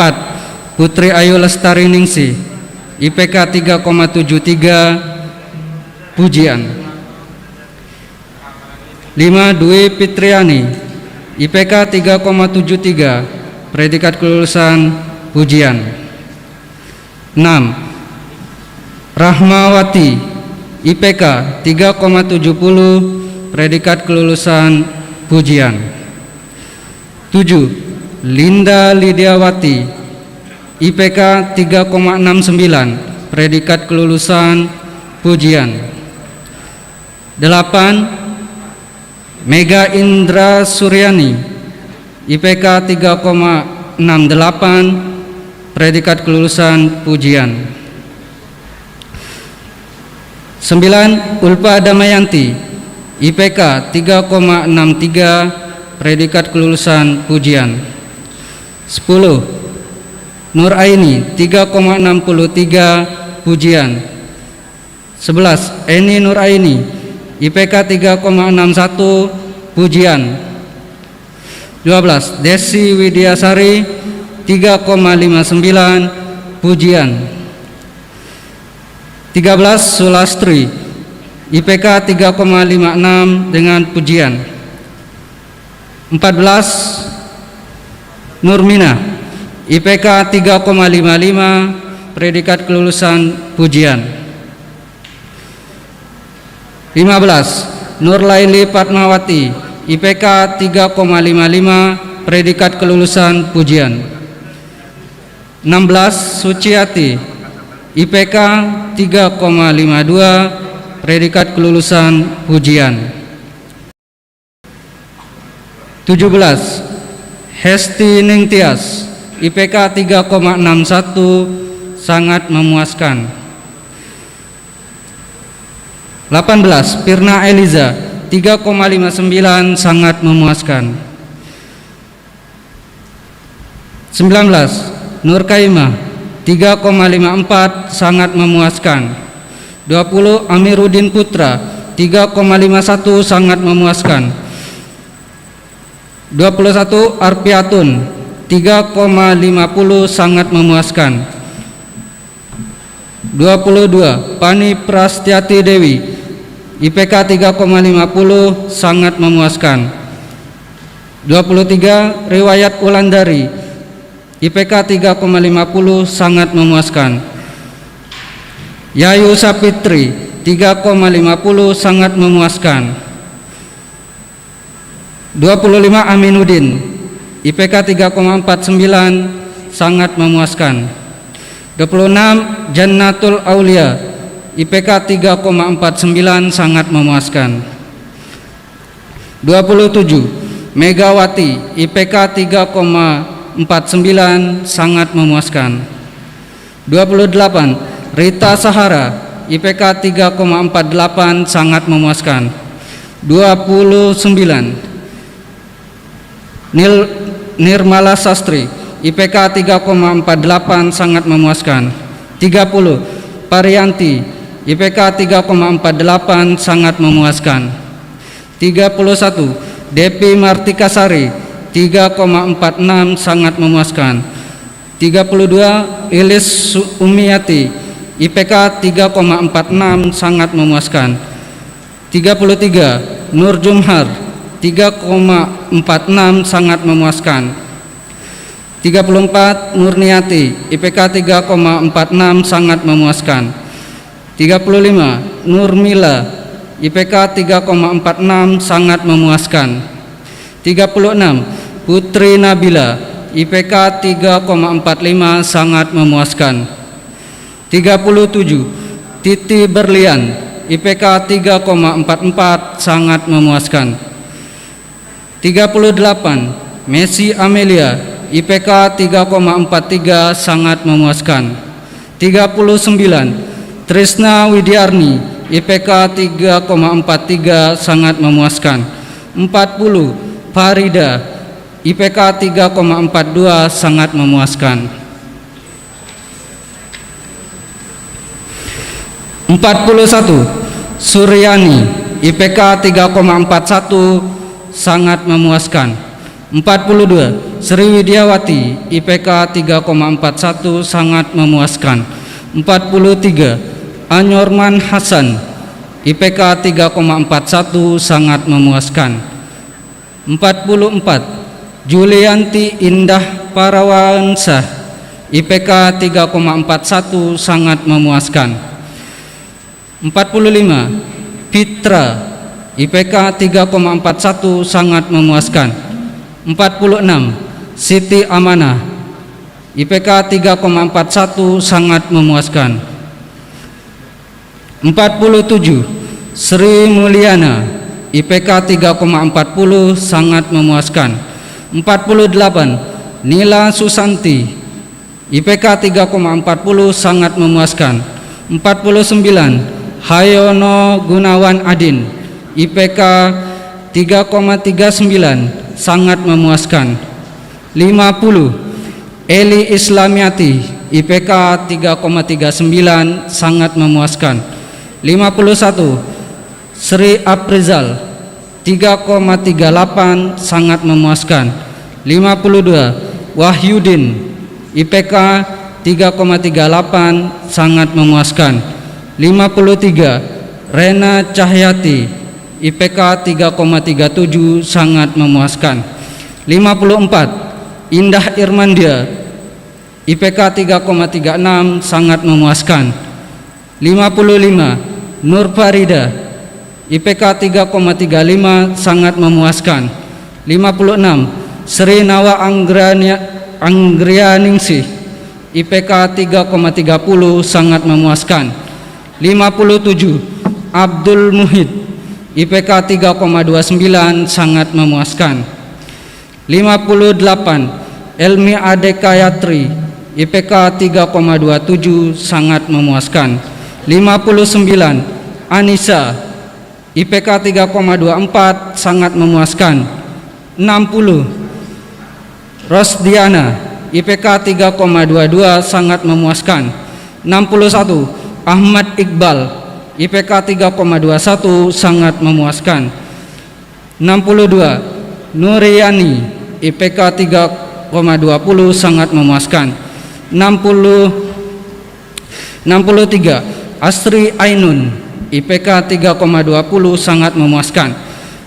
Putri Ayu Lestari Ningsih, IPK 3,73, pujian. 5. Dwi Fitriani, IPK 3,73, predikat kelulusan pujian. 6. Rahmawati, IPK 3,70, predikat kelulusan pujian. 7. Linda Lidiawati, IPK 3,69, predikat kelulusan pujian. 8. Mega Indra Suryani, IPK 3,68, predikat kelulusan pujian. 9. Ulfa Damayanti, IPK 3,63, predikat kelulusan pujian. 10. Nur Aini 3,63, pujian. 11. Eni Nur Aini, IPK 3,61, pujian. 12. Desi Widiasari 3,59, pujian. 13. Sulastri, IPK 3,56 dengan pujian. 14. Nurmina, IPK 3,55, predikat kelulusan pujian. 15. Nurlaili Fatmawati, IPK 3,55, predikat kelulusan pujian. 16. Suciati, IPK 3,52, predikat kelulusan pujian. 17. Hesti Ningtyas, IPK 3,61, sangat memuaskan. 18. Pirna Eliza 3,59, sangat memuaskan. 19. Nur Kaimah 3,54, sangat memuaskan. 20. Amiruddin Putra 3,51, sangat memuaskan. 21. Arpiatun 3,50, sangat memuaskan. 22. Pani Prastyati Dewi, IPK 3,50, sangat memuaskan. 23. Riwayat Wulandari, IPK 3,50, sangat memuaskan. Yayu Sapitri 3,50, sangat memuaskan. 25. Aminuddin, IPK 3,49, sangat memuaskan. 26. Jannatul Aulia, IPK 3,49, sangat memuaskan. 27. Megawati, IPK 3,49, sangat memuaskan. 28. Rita Sahara, IPK 3,48, sangat memuaskan. 29. Nirmala Sastri, IPK 3,48, sangat memuaskan. 30. Parianti, IPK 3,48, sangat memuaskan. 31. Depi Martikasari 3,46, sangat memuaskan. 32. Ilis Umiyati, IPK 3,46, sangat memuaskan. 33. Nur Jumhar 3,46, sangat memuaskan. 34. Nurniati, IPK 3,46, sangat memuaskan. 35. Nurmila, IPK 3,46, sangat memuaskan. 36. Putri Nabila, IPK 3,45, sangat memuaskan. 37. Titi Berlian, IPK 3,44, sangat memuaskan. 38. Messi Amelia, IPK 3,43, sangat memuaskan. 39. Trisna Widiarni, IPK 3,43, sangat memuaskan. 40. Farida, IPK 3,42, sangat memuaskan. 41. Suryani, IPK 3,41, sangat memuaskan. 42. Sriwidiawati, IPK 3,41, sangat memuaskan. 43. Anyorman Hasan, IPK 3,41, sangat memuaskan. 44. Julianti Indah Parawansa, IPK 3,41, sangat memuaskan. 45. Fitra, IPK 3,41, sangat memuaskan. 46. Siti Amanah, IPK 3,41, sangat memuaskan. 47. Sri Mulyana, IPK 3,40, sangat memuaskan. 48. Nila Susanti, IPK 3,40, sangat memuaskan. 49. Hayono Gunawan Adin, IPK 3,39, sangat memuaskan. 50. Eli Islamiati, IPK 3,39, sangat memuaskan. 51. Sri Aprizal 3,38, sangat memuaskan. 52. Wahyudin, IPK 3,38, sangat memuaskan. 53. Rena Cahyati, IPK 3,37, sangat memuaskan. 54. Indah Irmandia, IPK 3,36, sangat memuaskan. 55. Nur Farida, IPK 3,35, sangat memuaskan. 56. Sri Nawa Anggrianingsih, IPK 3,30, sangat memuaskan. 57. Abdul Muhid, IPK 3,29, sangat memuaskan. 58. Elmi Adekayatri, IPK 3,27, sangat memuaskan. 59. Anissa, IPK 3,24, sangat memuaskan. 60. Rosdiana, IPK 3,22, sangat memuaskan. 61. Ahmad Iqbal, IPK 3,21, sangat memuaskan. 62. Nuriyani, IPK 3,20, sangat memuaskan. 63. Asri Ainun, IPK 3,20, sangat memuaskan.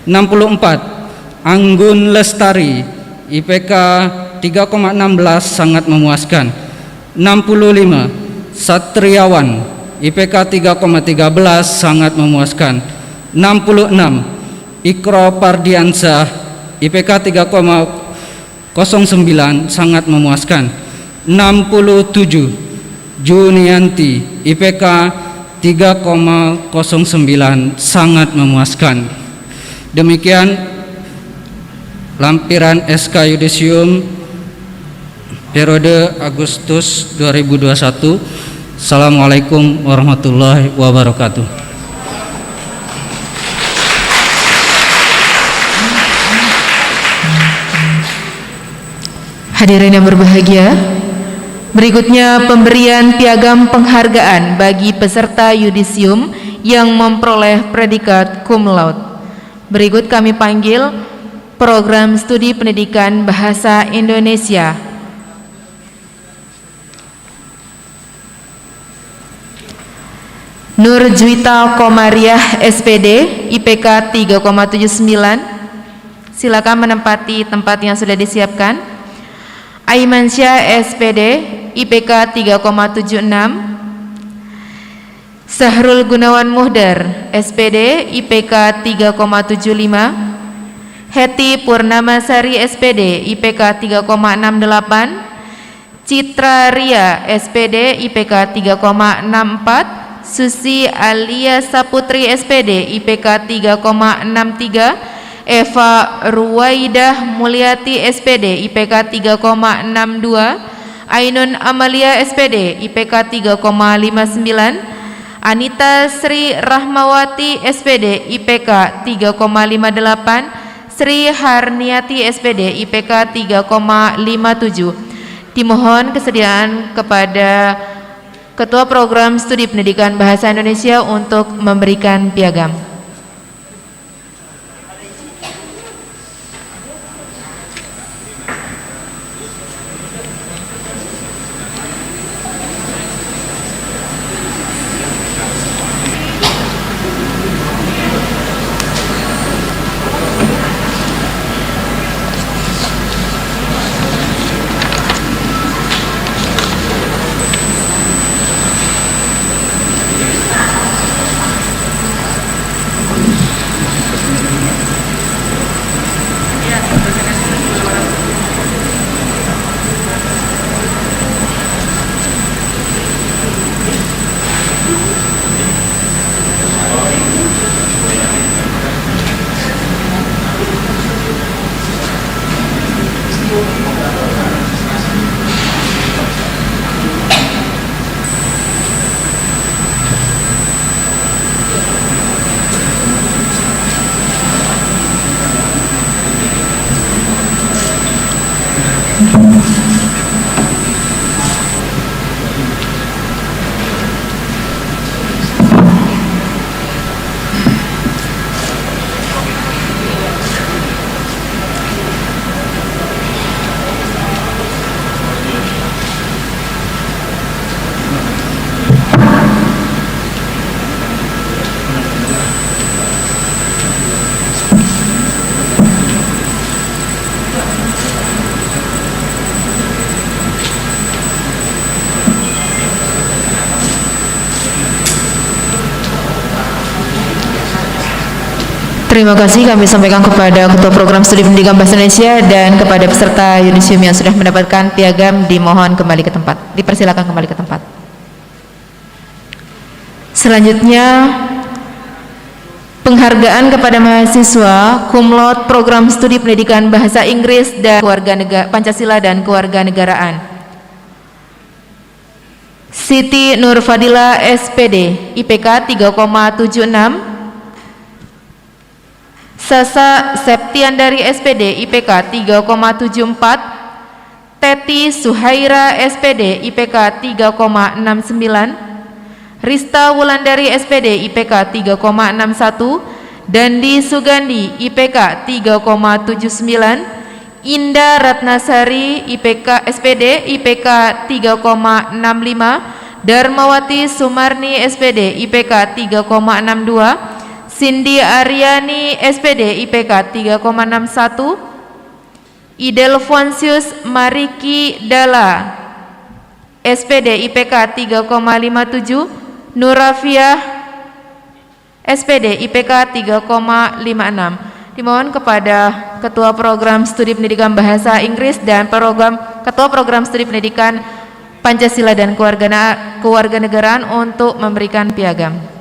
64. Anggun Lestari, IPK 3,16, sangat memuaskan. 65. Satriawan, IPK 3,13, sangat memuaskan. 66. Ikro Pardiansah, IPK 3,09, sangat memuaskan. 67. Junianti, IPK 3,09, sangat memuaskan. Demikian lampiran SK Yudisium periode Agustus 2021. Assalamualaikum warahmatullahi wabarakatuh. Hadirin yang berbahagia, berikutnya pemberian piagam penghargaan bagi peserta yudisium yang memperoleh predikat cum laude. Berikut kami panggil Program Studi Pendidikan Bahasa Indonesia. Nur Juwita Komariah, SPD, IPK 3,79. Silakan menempati tempat yang sudah disiapkan. Aimansyah, SPD, IPK 3,76. Sahrul Gunawan Muhdar, SPD, IPK 3,75. Heti Purnamasari, SPD, IPK 3,68. Citra Ria, SPD, IPK 3,64. Susi Alia Saputri, SPD, IPK 3,63. Eva Ruwaidah Mulyati, SPD, IPK 3,62. Ainun Amalia, SPD, IPK 3,59. Anita Sri Rahmawati, SPD, IPK 3,58. Sri Harniati, SPD, IPK 3,57. Dimohon kesediaan kepada Ketua Program Studi Pendidikan Bahasa Indonesia untuk memberikan piagam. Terima kasih kami sampaikan kepada Ketua Program Studi Pendidikan Bahasa Indonesia dan kepada peserta yudisium yang sudah mendapatkan piagam, dimohon kembali ke tempat. Dipersilakan kembali ke tempat. Selanjutnya, penghargaan kepada mahasiswa cum laude Program Studi Pendidikan Bahasa Inggris dan Pancasila dan Kewarganegaraan. Siti Nur Fadila SPD, IPK 3,76. Sasa Septiandari SPD, IPK 3,74. Teti Suhaira SPD, IPK 3,69. Rista Wulandari SPD, IPK 3,61. Dandi Sugandi, IPK 3,79. Indah Ratnasari, IPK SPD, IPK 3,65. Darmawati Sumarni SPD, IPK 3,62. Cindy Aryani SPD, IPK 3,61. Idelfonsius Mariki Dala SPD, IPK 3,57. Nurafiah SPD, IPK 3,56. Dimohon kepada Ketua Program Studi Pendidikan Bahasa Inggris dan Ketua Program Studi Pendidikan Pancasila dan Kewarganegaraan untuk memberikan piagam.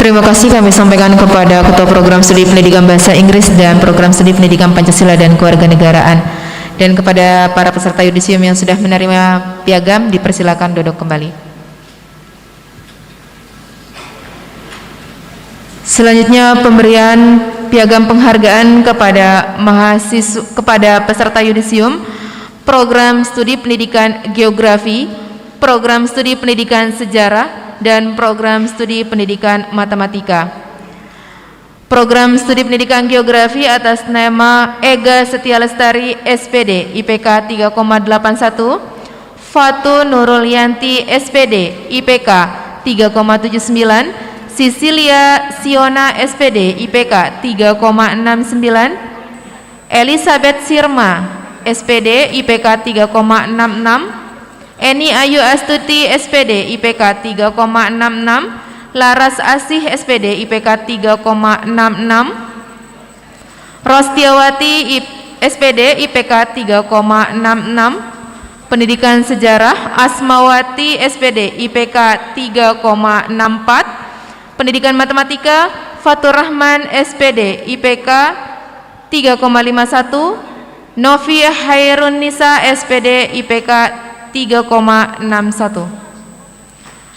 Terima kasih kami sampaikan kepada Ketua Program Studi Pendidikan Bahasa Inggris dan Program Studi Pendidikan Pancasila dan Kewarganegaraan, dan kepada para peserta yudisium yang sudah menerima piagam dipersilakan duduk kembali. Selanjutnya pemberian piagam penghargaan kepada peserta yudisium Program Studi Pendidikan Geografi, Program Studi Pendidikan Sejarah, dan Program Studi Pendidikan Matematika. Program Studi Pendidikan Geografi atas nama Ega Setia Lestari SPD, IPK 3,81. Fatu Nurul Yanti SPD, IPK 3,79. Sisilia Siona SPD, IPK 3,69. Elizabeth Sirma SPD, IPK 3,66. Eni Ayu Astuti SPD, IPK 3,66. Laras Asih SPD, IPK 3,66. Rostiawati SPD, IPK 3,66. Pendidikan Sejarah Asmawati SPD, IPK 3,64. Pendidikan Matematika Fatur Rahman SPD, IPK 3,51. Novi Hairun Nisa SPD, IPK 3,61.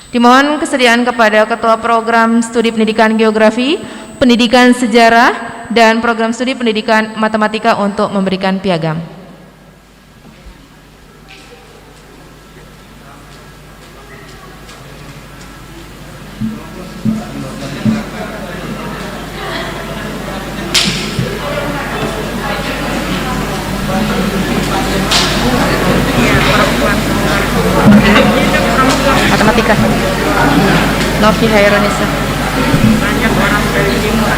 Dimohon kesediaan kepada Ketua Program Studi Pendidikan Geografi, Pendidikan Sejarah, dan Program Studi Pendidikan Matematika untuk memberikan piagam. Matematika. Novi Haironisa. Banyak orang dari timur.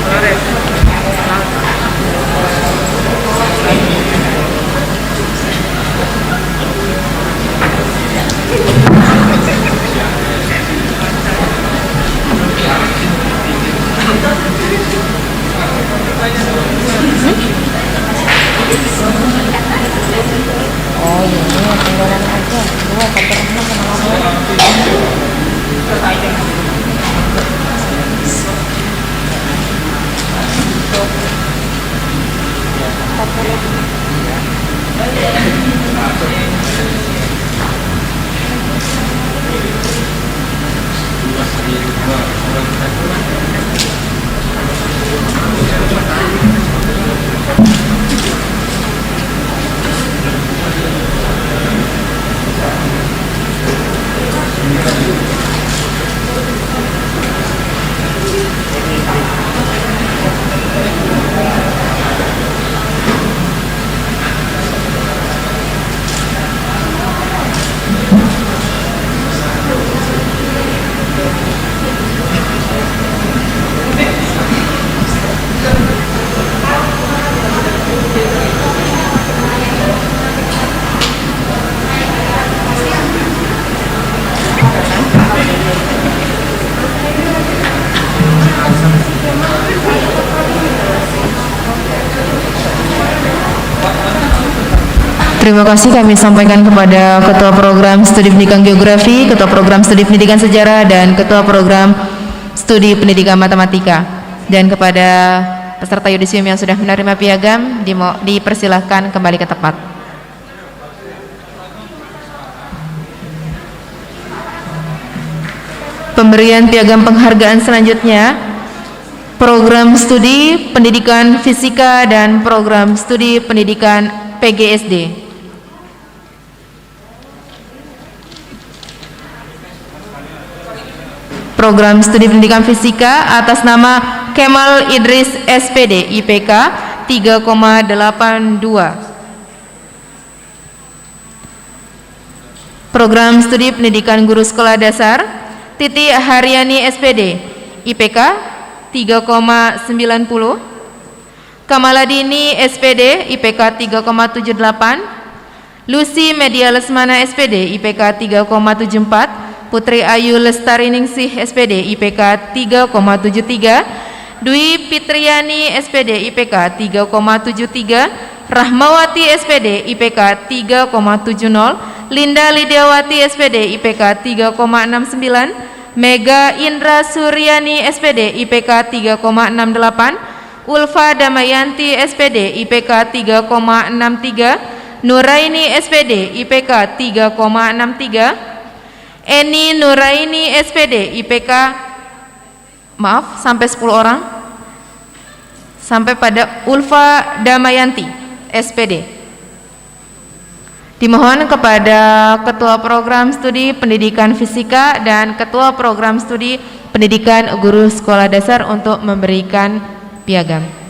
Flores. Oh iya, tinggalan aja. Dua Faturrahman sama Terima kasih kami sampaikan kepada Ketua Program Studi Pendidikan Geografi, Ketua Program Studi Pendidikan Sejarah, dan Ketua Program Studi Pendidikan Matematika. Dan kepada peserta yudisium yang sudah menerima piagam, dipersilahkan kembali ke tempat. Pemberian piagam penghargaan selanjutnya, Program Studi Pendidikan Fisika dan Program Studi Pendidikan PGSD. Program Studi Pendidikan Fisika atas nama Kemal Idris SPD IPK 3,82. Program Studi Pendidikan Guru Sekolah Dasar Titi Haryani SPD IPK 3,90. Kamaladini SPD IPK 3,78. Lucy Media Lesmana SPD IPK 3,74. Putri Ayu Lestariningsih SPD IPK 3,73. Dwi Fitriani SPD IPK 3,73. Rahmawati SPD IPK 3,70. Linda Lidiawati SPD IPK 3,69. Mega Indra Suryani SPD IPK 3,68. Ulfa Damayanti SPD IPK 3,63. Nuraini SPD IPK 3,63. Eni Nuraini SPD IPK, maaf, sampai 10 orang, sampai pada Ulfa Damayanti SPD. Dimohon kepada Ketua Program Studi Pendidikan Fisika dan Ketua Program Studi Pendidikan Guru Sekolah Dasar untuk memberikan piagam.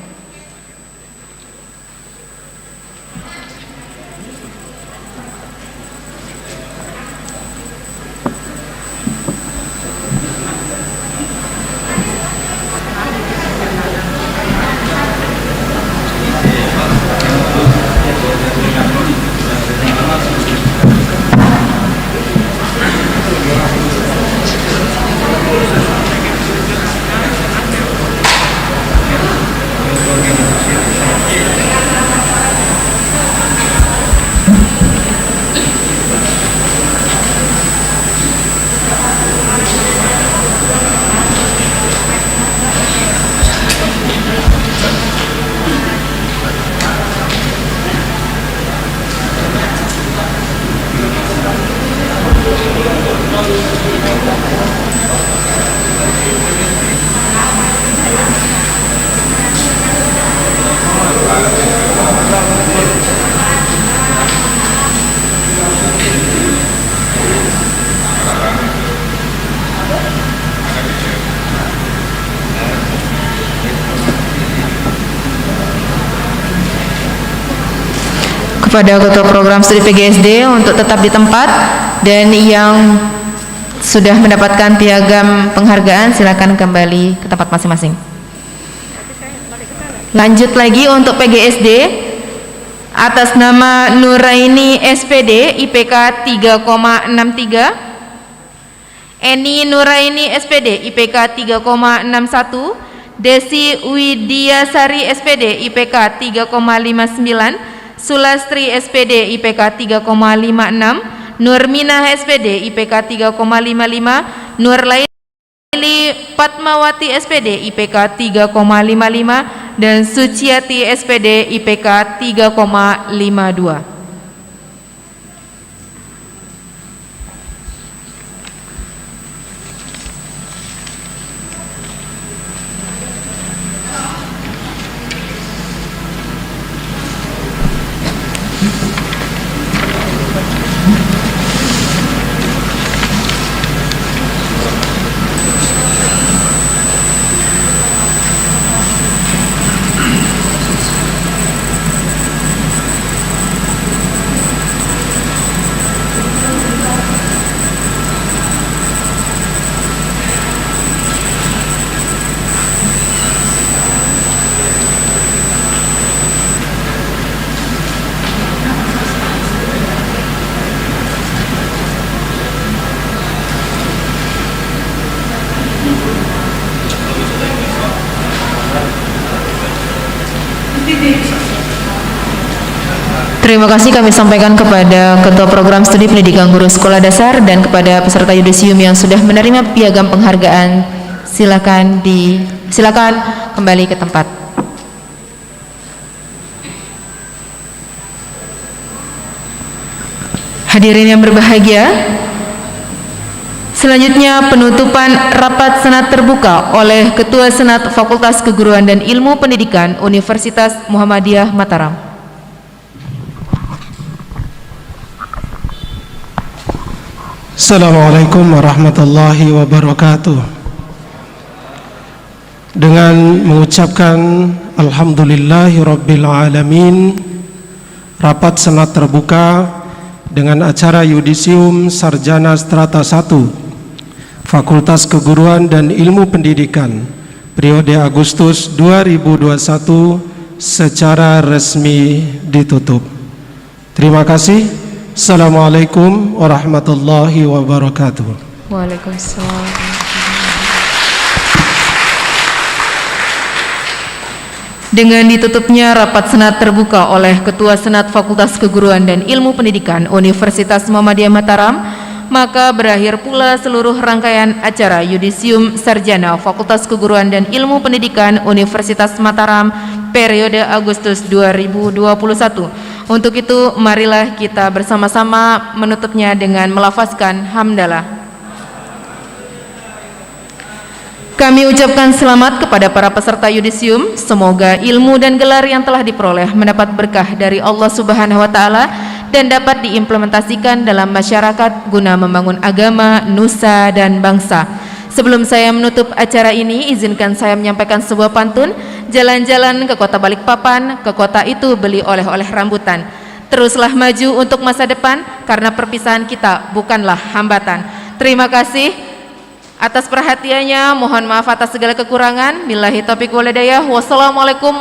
kepada Ketua Program Studi PGSD untuk tetap di tempat, dan yang sudah mendapatkan piagam penghargaan silakan kembali ke tempat masing-masing. Lanjut lagi untuk PGSD atas nama Nuraini SPD IPK 3,63, Eni Nuraini SPD IPK 3,61, Desi Widiasari SPD IPK 3,59, Sulastri SPD IPK 3,56, Nurminah SPD IPK 3,55, Nurlaili Fatmawati SPD IPK 3,55, dan Suciati SPD IPK 3,52. Terima kasih kami sampaikan kepada Ketua Program Studi Pendidikan Guru Sekolah Dasar dan kepada peserta yudisium yang sudah menerima piagam penghargaan. Silakan kembali ke tempat. Hadirin yang berbahagia, selanjutnya penutupan rapat senat terbuka oleh Ketua Senat Fakultas Keguruan dan Ilmu Pendidikan Universitas Muhammadiyah Mataram. Assalamualaikum warahmatullahi wabarakatuh. Dengan mengucapkan Alhamdulillahirabbil alamin, rapat senat terbuka dengan acara yudisium sarjana strata 1 Fakultas Keguruan dan Ilmu Pendidikan periode Agustus 2021 secara resmi ditutup. Terima kasih. Assalamualaikum warahmatullahi wabarakatuh. Waalaikumsalam. Dengan ditutupnya rapat senat terbuka oleh Ketua Senat Fakultas Keguruan dan Ilmu Pendidikan Universitas Muhammadiyah Mataram, maka berakhir pula seluruh rangkaian acara yudisium sarjana Fakultas Keguruan dan Ilmu Pendidikan Universitas Mataram periode Agustus 2021. Untuk itu, marilah kita bersama-sama menutupnya dengan melafazkan hamdalah. Kami ucapkan selamat kepada para peserta yudisium. Semoga ilmu dan gelar yang telah diperoleh mendapat berkah dari Allah Subhanahu wa Ta'ala dan dapat diimplementasikan dalam masyarakat guna membangun agama, nusa, dan bangsa. Sebelum saya menutup acara ini, izinkan saya menyampaikan sebuah pantun. Jalan-jalan ke kota Balikpapan, ke kota itu beli oleh-oleh rambutan. Teruslah maju untuk masa depan, karena perpisahan kita bukanlah hambatan. Terima kasih atas perhatiannya. Mohon maaf atas segala kekurangan. Billahi taufiq wal hidayah. Wassalamualaikum